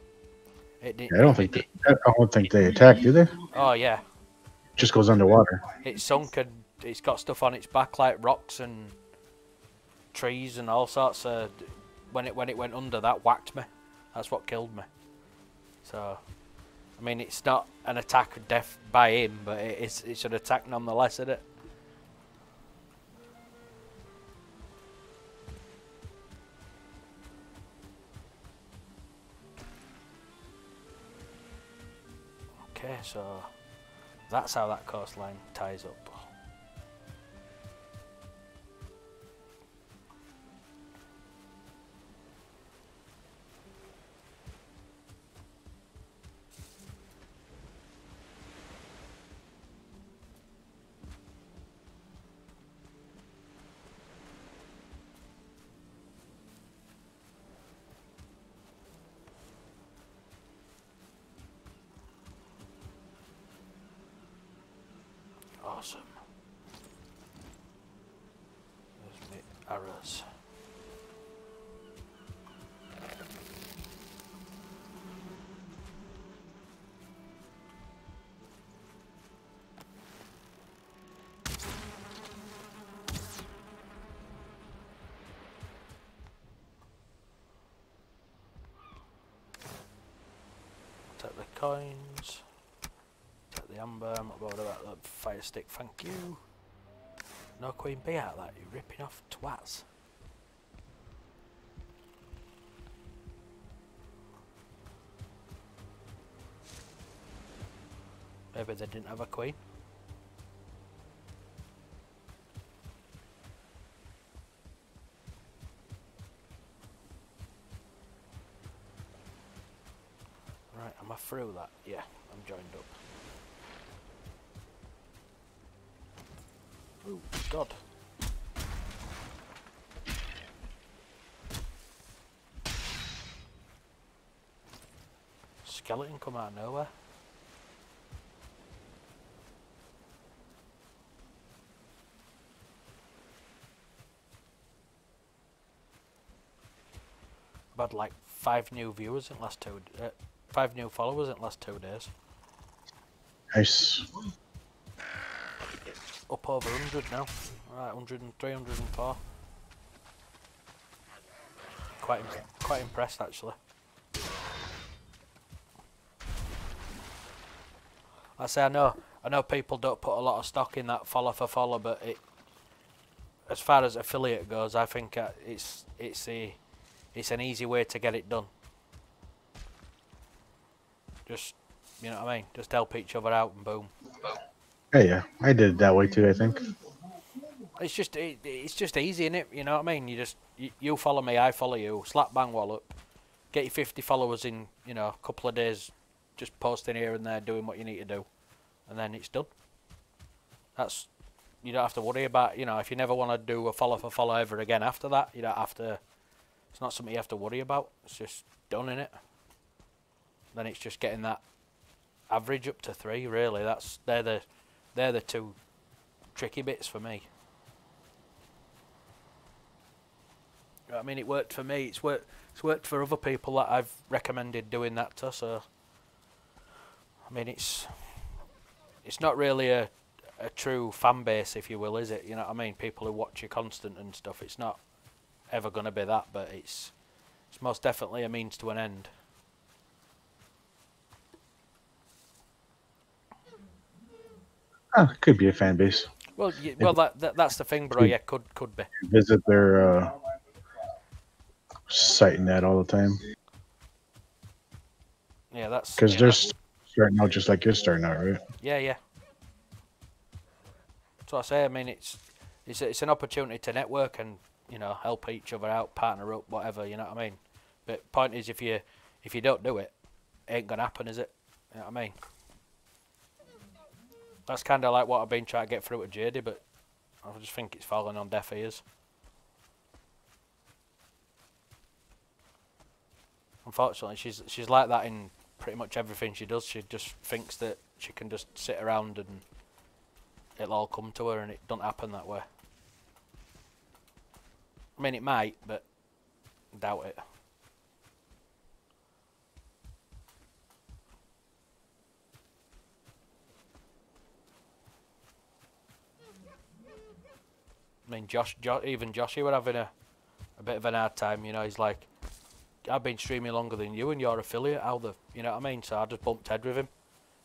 A: it didn't.
B: I don't think they attack, do they?
A: Oh yeah.
B: It just goes underwater.
A: It's sunk and it's got stuff on its back like rocks and trees and all sorts of. When it went under, that whacked me. That's what killed me. So, I mean, it's not an attack of death by him, but it's an attack nonetheless, isn't it? Okay, so that's how that coastline ties up. arrows. Take the coins. Take the amber. I'm not bothered about the fire stick. Thank you. No queen bee out of that. You ripping off twats. Maybe they didn't have a queen. Right, am I through that? Yeah, I'm joined up. Oh, God. Skeleton come out of nowhere. I've had like 5 new viewers in the last 5 new followers in the last 2 days.
B: Nice.
A: Up over 100 now. Right, 103, 104. Quite impressed actually. I say I know people don't put a lot of stock in that follow for follow, but as far as affiliate goes, I think it's an easy way to get it done. Just, you know what I mean? Just help each other out and boom.
B: Yeah, I did it that way too, I think.
A: It's just easy, innit? You know what I mean? You follow me, I follow you. Slap bang wallop. Get your 50 followers in, you know, a couple of days. Just posting here and there, doing what you need to do, and then it's done. You don't have to worry about, you know, if you never want to do a follow for follow ever again after that, you don't have to. It's not something you have to worry about. It's just done, innit? Then it's just getting that average up to 3. Really, they're the 2 tricky bits for me. I mean, it worked for me. It's worked for other people that I've recommended doing that to. So, I mean, it's not really a true fan base, if you will, is it? You know what I mean? People who watch you constant and stuff. It's not ever going to be that, but it's most definitely a means to an end.
B: Could be a fan base.
A: Well, that's the thing, bro. Yeah, could be.
B: Visit their site and that all the time.
A: Yeah, that's
B: because they're starting out just like you're starting out, right?
A: Yeah. So I say, I mean, it's an opportunity to network and, you know, help each other out, partner up, whatever. You know what I mean? But point is, if you don't do it, it ain't gonna happen, is it? You know what I mean? That's kind of like what I've been trying to get through with JD, but I just think it's falling on deaf ears. Unfortunately, she's like that in pretty much everything she does. She just thinks that she can just sit around and it'll all come to her, and it don't happen that way. I mean, it might, but I doubt it. I mean, even Joshy were having a bit of an hard time, you know. He's like, I've been streaming longer than you and your affiliate, you know what I mean? So I just bumped head with him,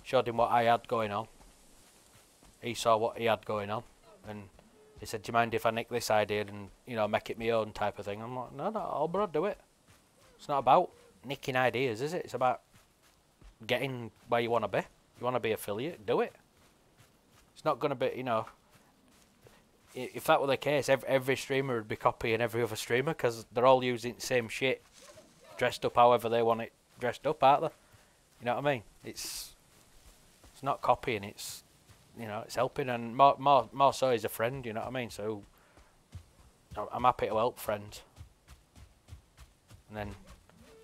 A: showed him what I had going on. He saw what he had going on, and he said, do you mind if I nick this idea and, you know, make it my own type of thing? I'm like, no, bro, do it. It's not about nicking ideas, is it? It's about getting where you want to be. You want to be affiliate, do it. It's not going to be, you know, if that were the case, every streamer would be copying every other streamer, because they're all using the same shit, dressed up however they want it dressed up, aren't they? You know what I mean? It's not copying, it's, you know, it's helping, and more so he's a friend, you know what I mean? So I'm happy to help friends. And then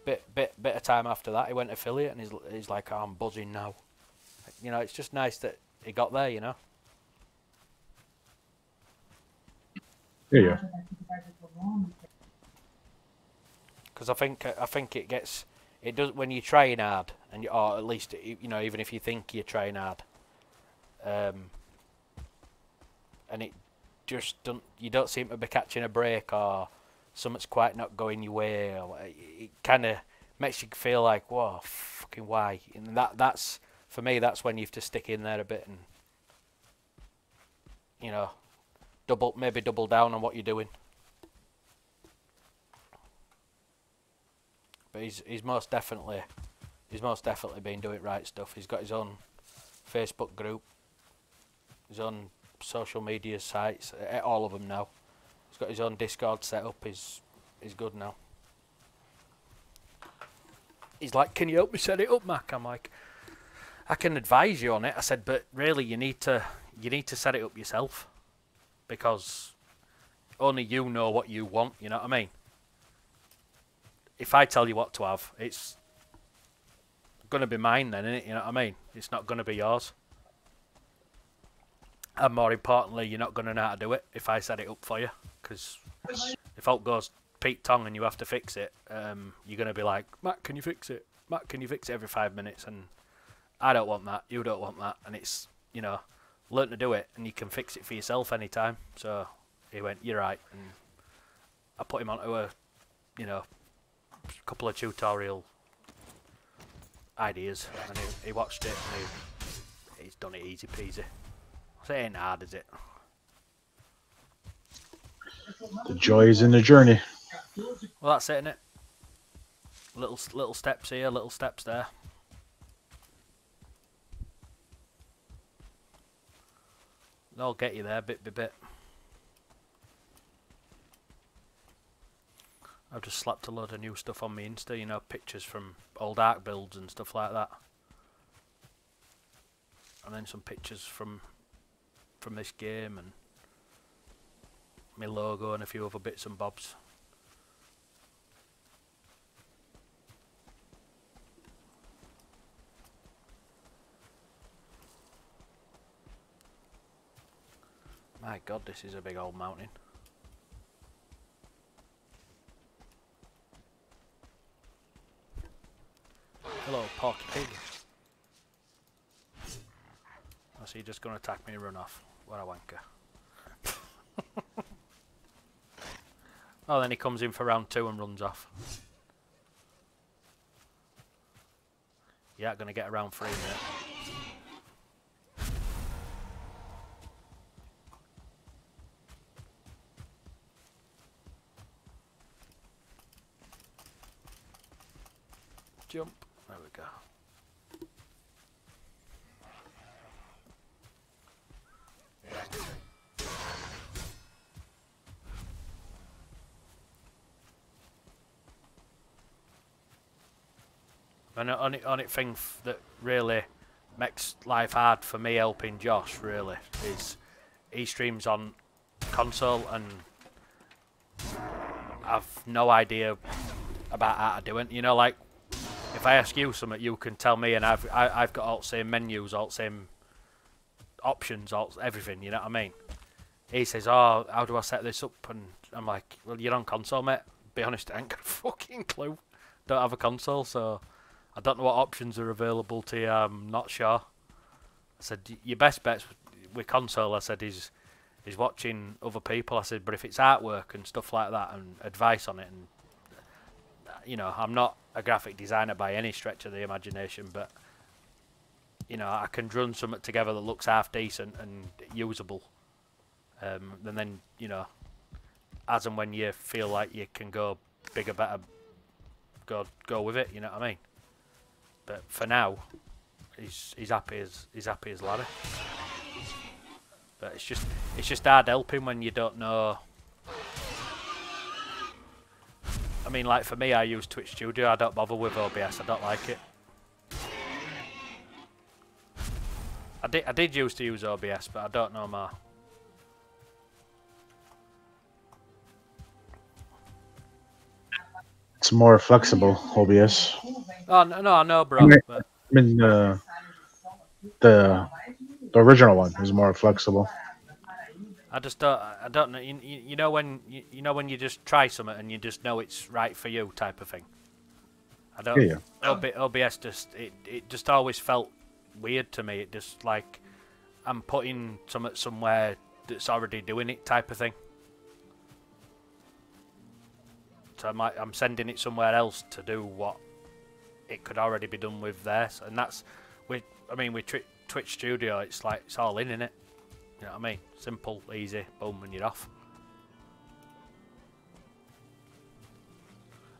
A: bit of time after that, he went affiliate, and he's like, oh, I'm buzzing now. You know, it's just nice that he got there, you know.
B: Yeah.
A: Because I think it gets, it does when you're trying hard, and or at least you know, even if you think you're trying hard, and it just you don't seem to be catching a break, or something's quite not going your way, or it kind of makes you feel like, whoa, fucking why? And that's for me, that's when you have to stick in there a bit and, you know, maybe double down on what you're doing. But he's most definitely been doing right stuff. He's got his own Facebook group, his own social media sites, all of them now. He's got his own Discord set up. He's good now. He's like, can you help me set it up, Mac? I'm like, I can advise you on it. I said, but really, you need to set it up yourself, because only you know what you want. You know what I mean? If I tell you what to have, it's going to be mine then, isn't it? You know what I mean? It's not going to be yours. And more importantly, you're not going to know how to do it if I set it up for you. Because if out goes Pete Tong and you have to fix it, you're going to be like, Matt, can you fix it? Matt, can you fix it every 5 minutes? And I don't want that. You don't want that. And it's, you know, learn to do it and you can fix it for yourself anytime. So he went, you're right. And I put him onto a, you know, couple of tutorial ideas, and he watched it and he's done it easy peasy. So it ain't hard, is it?
B: The joy is in the journey.
A: Well, that's it, innit? Little steps here, little steps there. They'll get you there bit by bit. I've just slapped a load of new stuff on my Insta, you know, pictures from old Ark builds and stuff like that. And then some pictures from this game and my logo and a few other bits and bobs. My God, this is a big old mountain. Hello, Porky Pig. I see, just going to attack me and run off. What a wanker. Oh, then he comes in for round 2 and runs off. Yeah, going to get a round 3 mate. Jump. There we go. And the only thing that really makes life hard for me helping Josh really is he streams on console and I've no idea about how to do it. You know, like if I ask you something, you can tell me, and I've got all the same menus, all the same options, all everything. You know what I mean? He says, "Oh, how do I set this up?" And I'm like, "Well, you're on console, mate. Be honest, I ain't got a fucking clue. Don't have a console, so I don't know what options are available to you. I'm not sure." I said, "Your best bets with console," I said, is watching other people. I said, "But if it's artwork and stuff like that, and advice on it, and you know, I'm not a graphic designer by any stretch of the imagination, but you know, I can run something together that looks half decent and usable. And then, you know, as and when you feel like you can go bigger, better, go with it. You know what I mean? But for now, he's happy as Larry. But it's just hard helping when you don't know. I mean, like for me, I use Twitch Studio. I don't bother with OBS. I don't like it. I did used to use OBS, but I don't know more.
B: It's more flexible, OBS.
A: Oh no, I know, bro.
B: I mean, the original one is more flexible.
A: I just don't. I don't know. You know when you know when you just try something and you just know it's right for you, type of thing. I don't.
B: Yeah,
A: OBS just it just always felt weird to me. It just like I'm putting something somewhere that's already doing it, type of thing. So I'm sending it somewhere else to do what it could already be done with there. So, and that's with Twitch Studio. It's like it's all in it. You know what I mean? Simple, easy, boom, and you're off.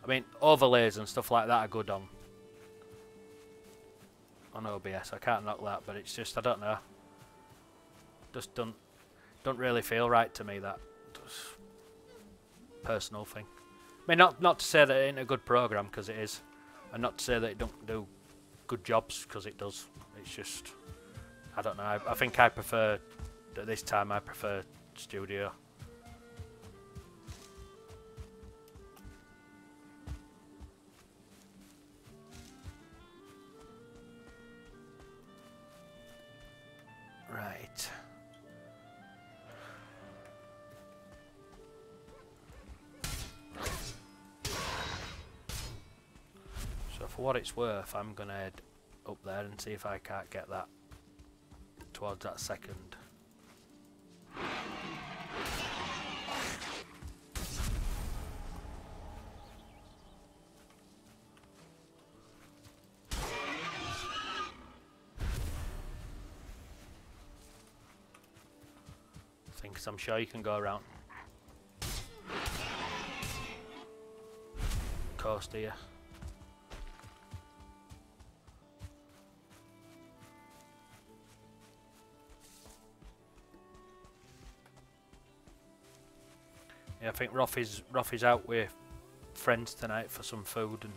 A: I mean, overlays and stuff like that are good on OBS. I can't knock that, but it's just I don't know. Just don't really feel right to me, that personal thing. I mean, not to say that it ain't a good program, because it is, and not to say that it don't do good jobs, because it does. It's just I don't know. I think I prefer. At this time, I prefer Studio. Right. So for what it's worth, I'm gonna head up there and see if I can't get that towards that second. Because I'm sure you can go around coast here. Yeah, I think Ruffy's out with friends tonight for some food and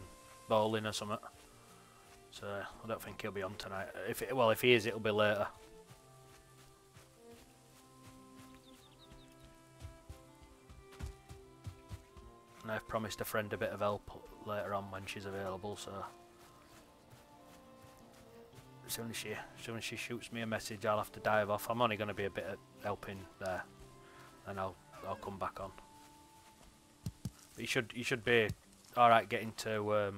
A: bowling or something. So I don't think he'll be on tonight. If he is, it'll be later. And I've promised a friend a bit of help later on when she's available, so as soon as she shoots me a message, I'll have to dive off. I'm only going to be a bit of helping there, and I'll come back on. But you should be all right getting to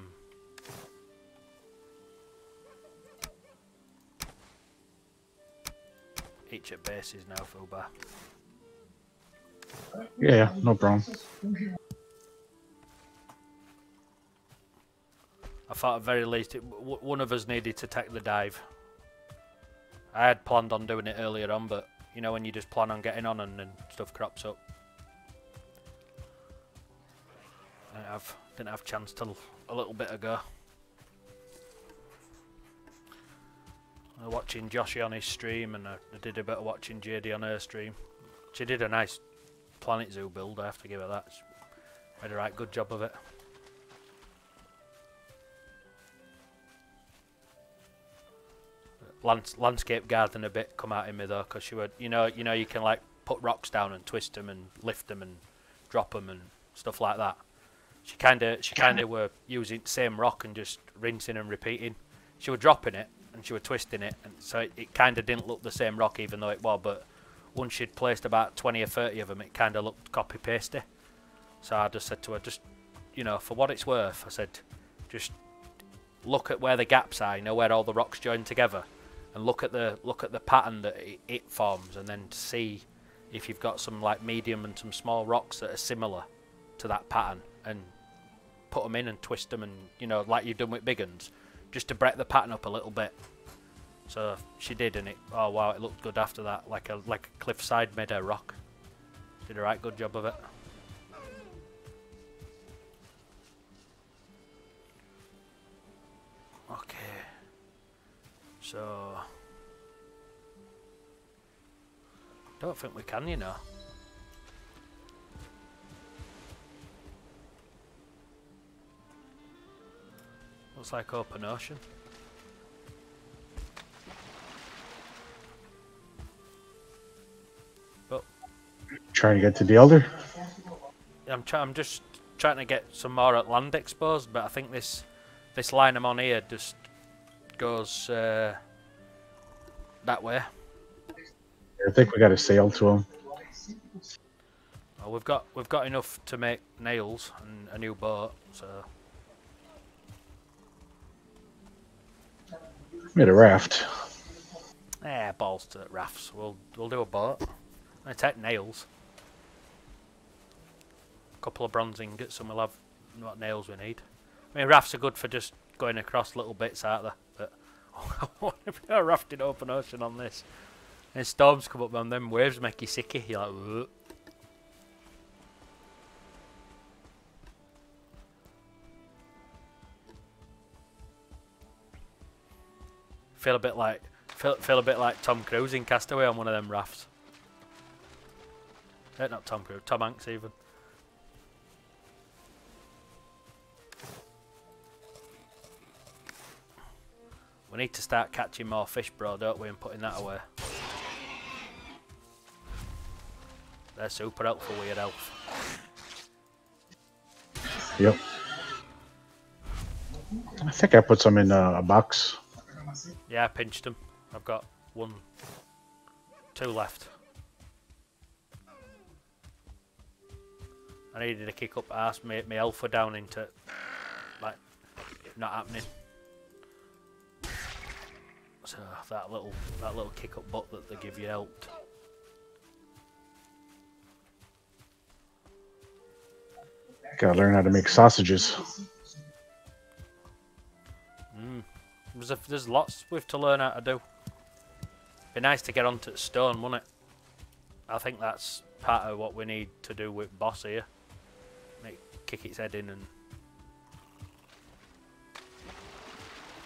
A: each at bases now, Fubar.
B: Yeah, no problem.
A: I thought at very least one of us needed to take the dive. I had planned on doing it earlier on, but you know when you just plan on getting on and then stuff crops up. I didn't have a chance till a little bit ago. I was watching Joshy on his stream, and I did a bit of watching JD on her stream. She did a nice Planet Zoo build, I have to give her that. She made a right good job of it. Landscape garden a bit come out in me though, because she would, you know you can like put rocks down and twist them and lift them and drop them and stuff like that. She kind of were using the same rock and just rinsing and repeating. She were dropping it and she were twisting it, and so it kind of didn't look the same rock even though it was. But once she'd placed about 20 or 30 of them, it kind of looked copy pasty. So I just said to her, just for what it's worth, I said, just look at where the gaps are, where all the rocks join together. And look at the pattern that it forms, and then see if you've got some like medium and some small rocks that are similar to that pattern, and put them in and twist them, and like you've done with big uns, just to break the pattern up a little bit. So she did, and oh wow, it looked good after that, like a cliffside made a rock. Did a right good job of it. Okay. So, don't think we can, Looks like open ocean. But
B: trying to get to the Elder.
A: I'm just trying to get some more at land exposed, but I think this line I'm on here just goes that way.
B: I think we got to sail to him.
A: Well, we've got enough to make nails and a new boat, so
B: Made a raft.
A: balls to rafts. We'll do a boat. I take nails. A couple of bronze ingots, and we'll have what nails we need. I mean, rafts are good for just going across little bits, aren't they? But what if you're rafting open ocean on this? And storms come up and them waves make you sicky. You're like, ugh. Feel a bit like Tom Cruise in Castaway on one of them rafts. Not Tom Cruise, Tom Hanks even. We need to start catching more fish, bro, don't we, and putting that away. They're super helpful with your health.
B: Yep. I think I put some in a box.
A: Yeah, I pinched them. I've got 2 left. I needed to kick up arse. My health were down into, like, not happening. So that little kick up butt that they give you helped.
B: Gotta learn how to make sausages.
A: There's lots we've to learn how to do. Be nice to get onto stone, wouldn't it? I think that's part of what we need to do with Boss here. Kick its head in and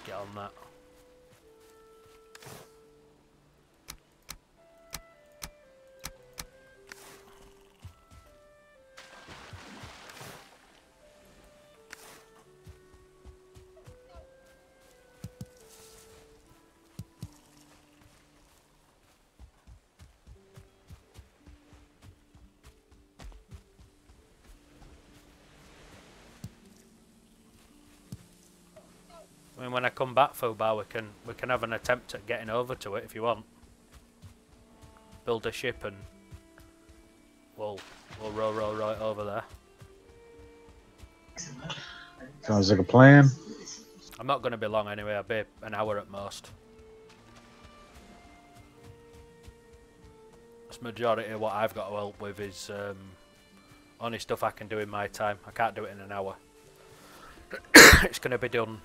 A: get on that. I mean, when I come back, Fubar, we can have an attempt at getting over to it if you want. Build a ship and we'll row right over there.
B: Sounds like a plan.
A: I'm not going to be long anyway. I'll be an hour at most. That's majority of what I've got to help with is only stuff I can do in my time. I can't do it in an hour. It's going to be done,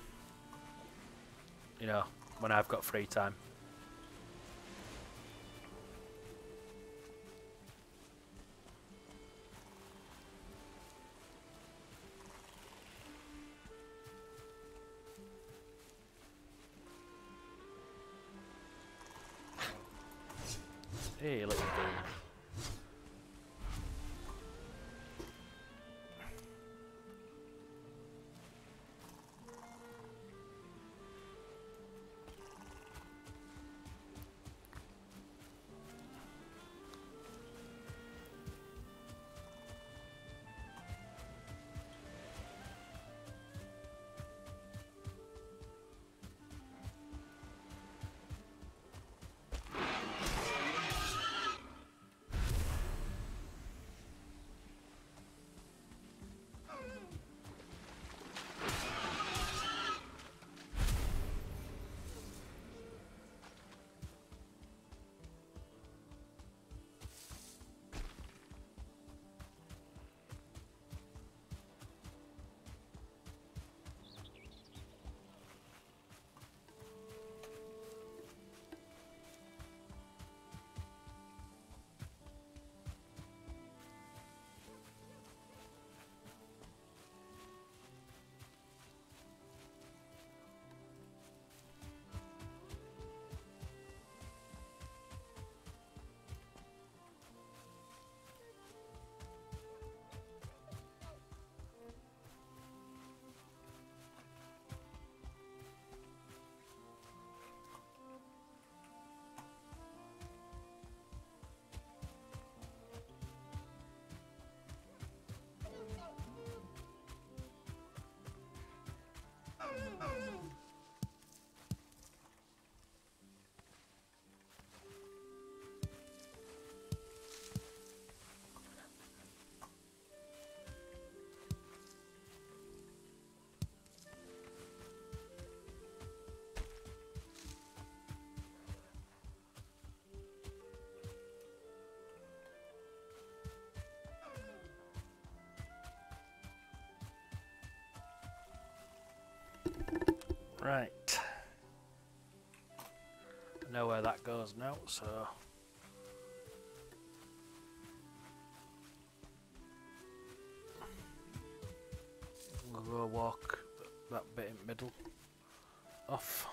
A: you know, when I've got free time. Hey, little dude. Right. I know where that goes now, so we'll go walk that bit in the middle off.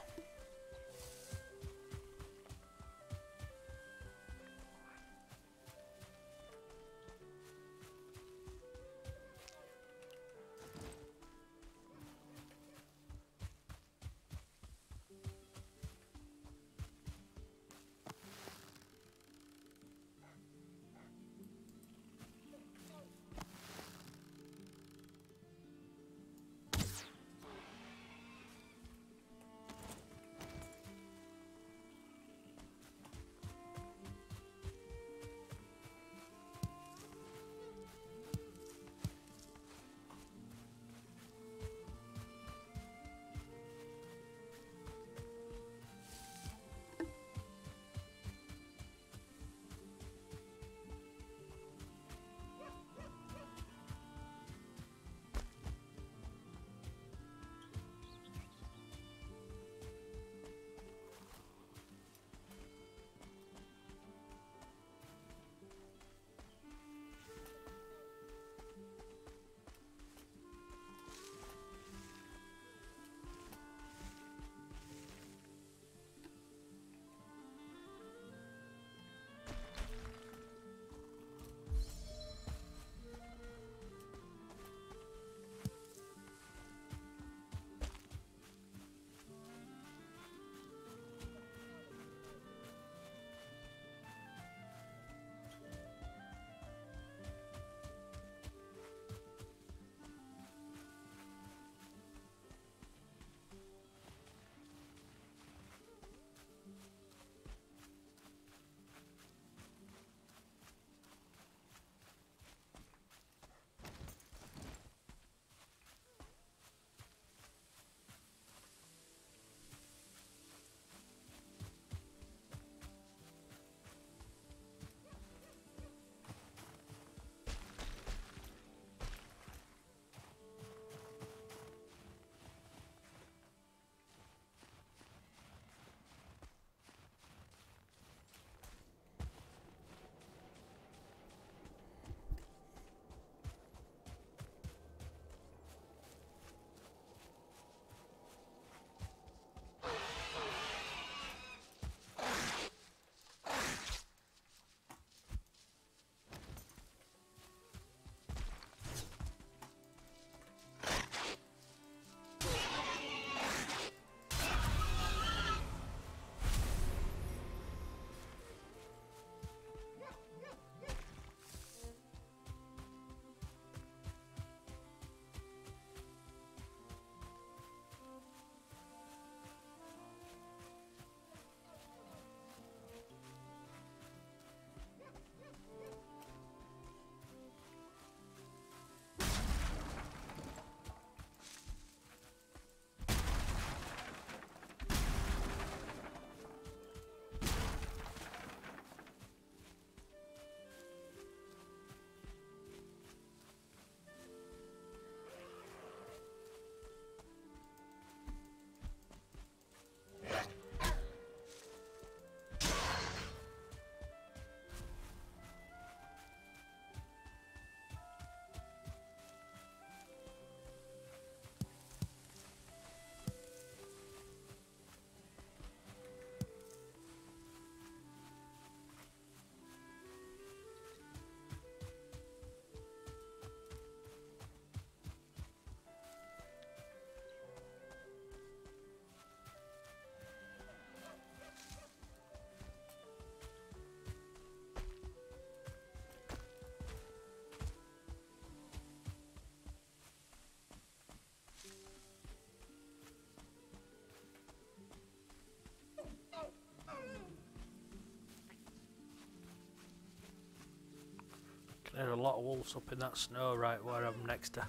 A: There's a lot of wolves up in that snow right where I'm next to.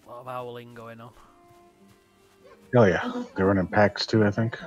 A: A lot of howling going on.
B: Oh yeah, they're running packs too, I think.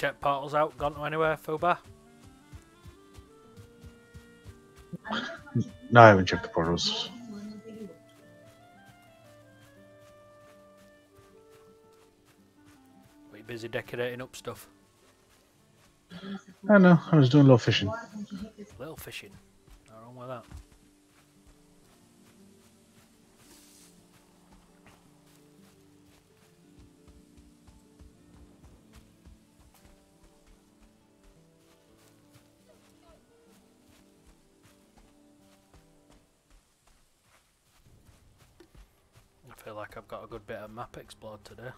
A: check portals out? Gone to anywhere, Fubar?
B: No, I haven't checked the portals.
A: Were you busy decorating up stuff?
B: I know. I was doing a little fishing.
A: Little fishing. Nothing wrong with that. I feel like I've got a good bit of map explored today.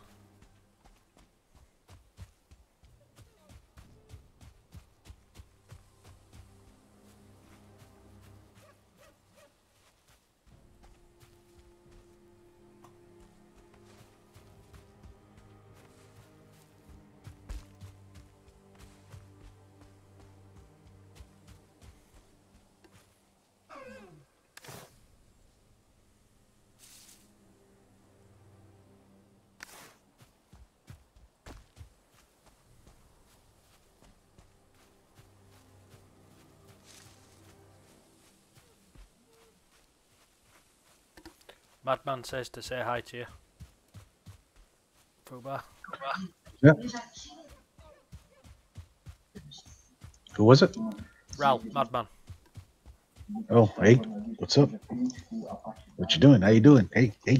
A: Madman says to say hi to you. Fubar.
B: Yeah. Who was it?
A: Ral, Madman.
B: Oh, hey, what's up? What you doing? How you doing? Hey, hey.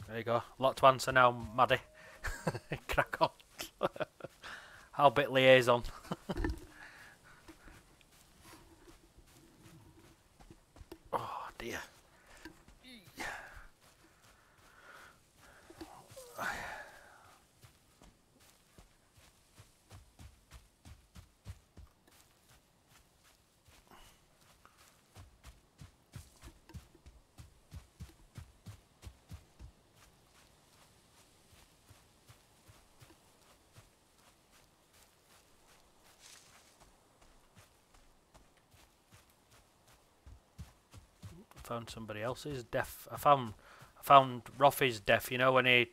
A: There you go. Lot to answer now, Maddie. Crack on. How bit liaison. Oh dear. Found somebody else's death. I found Roffy's death. You know when he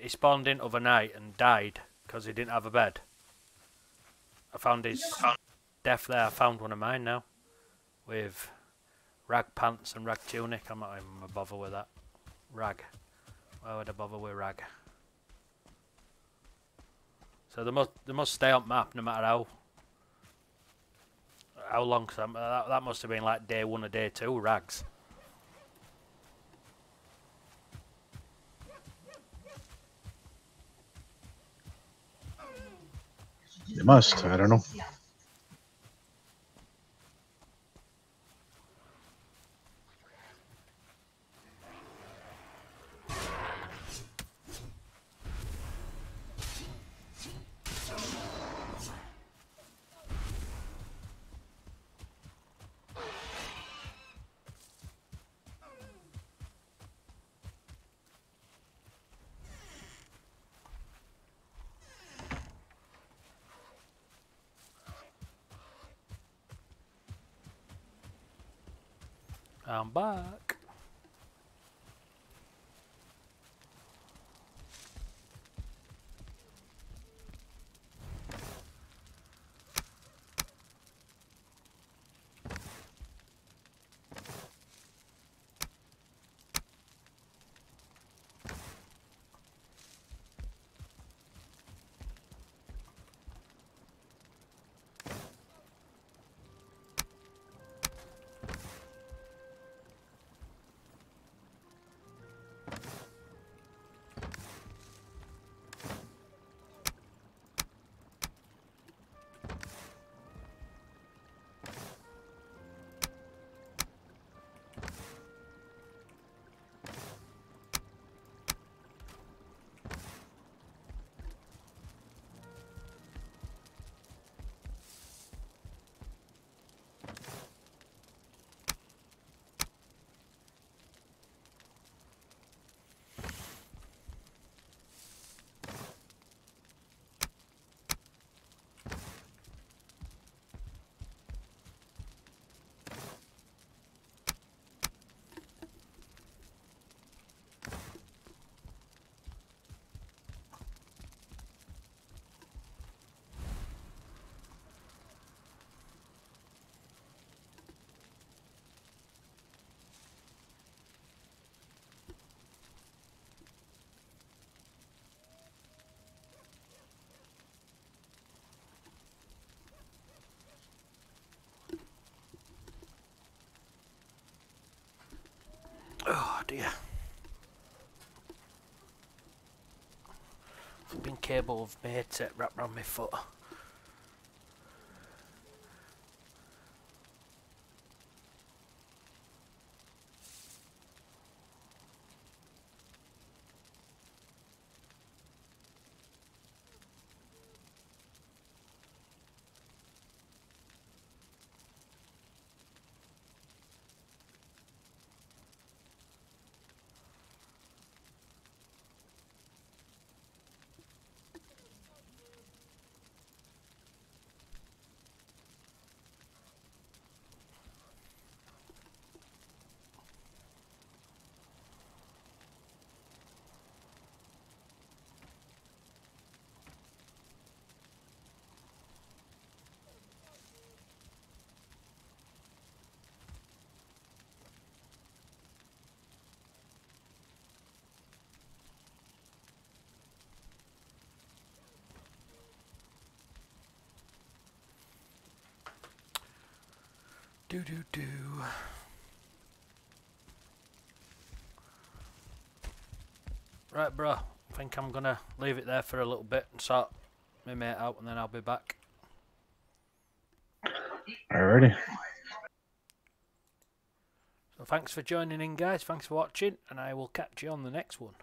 A: spawned in overnight and died because he didn't have a bed. I found his death there. I found one of mine now with rag pants and rag tunic. I'm not even bother with that. Rag. Why would I bother with rag? So they must stay on map no matter how long. Cause that must have been like day 1 or day 2 rags.
B: They must. I don't know.
A: I'm back. dear. Flipping cable of mate wrapped around my foot. Do. Right, bro. I think I'm gonna leave it there for a little bit and sort my mate out, and then I'll be back.
B: Alrighty.
A: So thanks for joining in, guys. Thanks for watching, and I will catch you on the next one.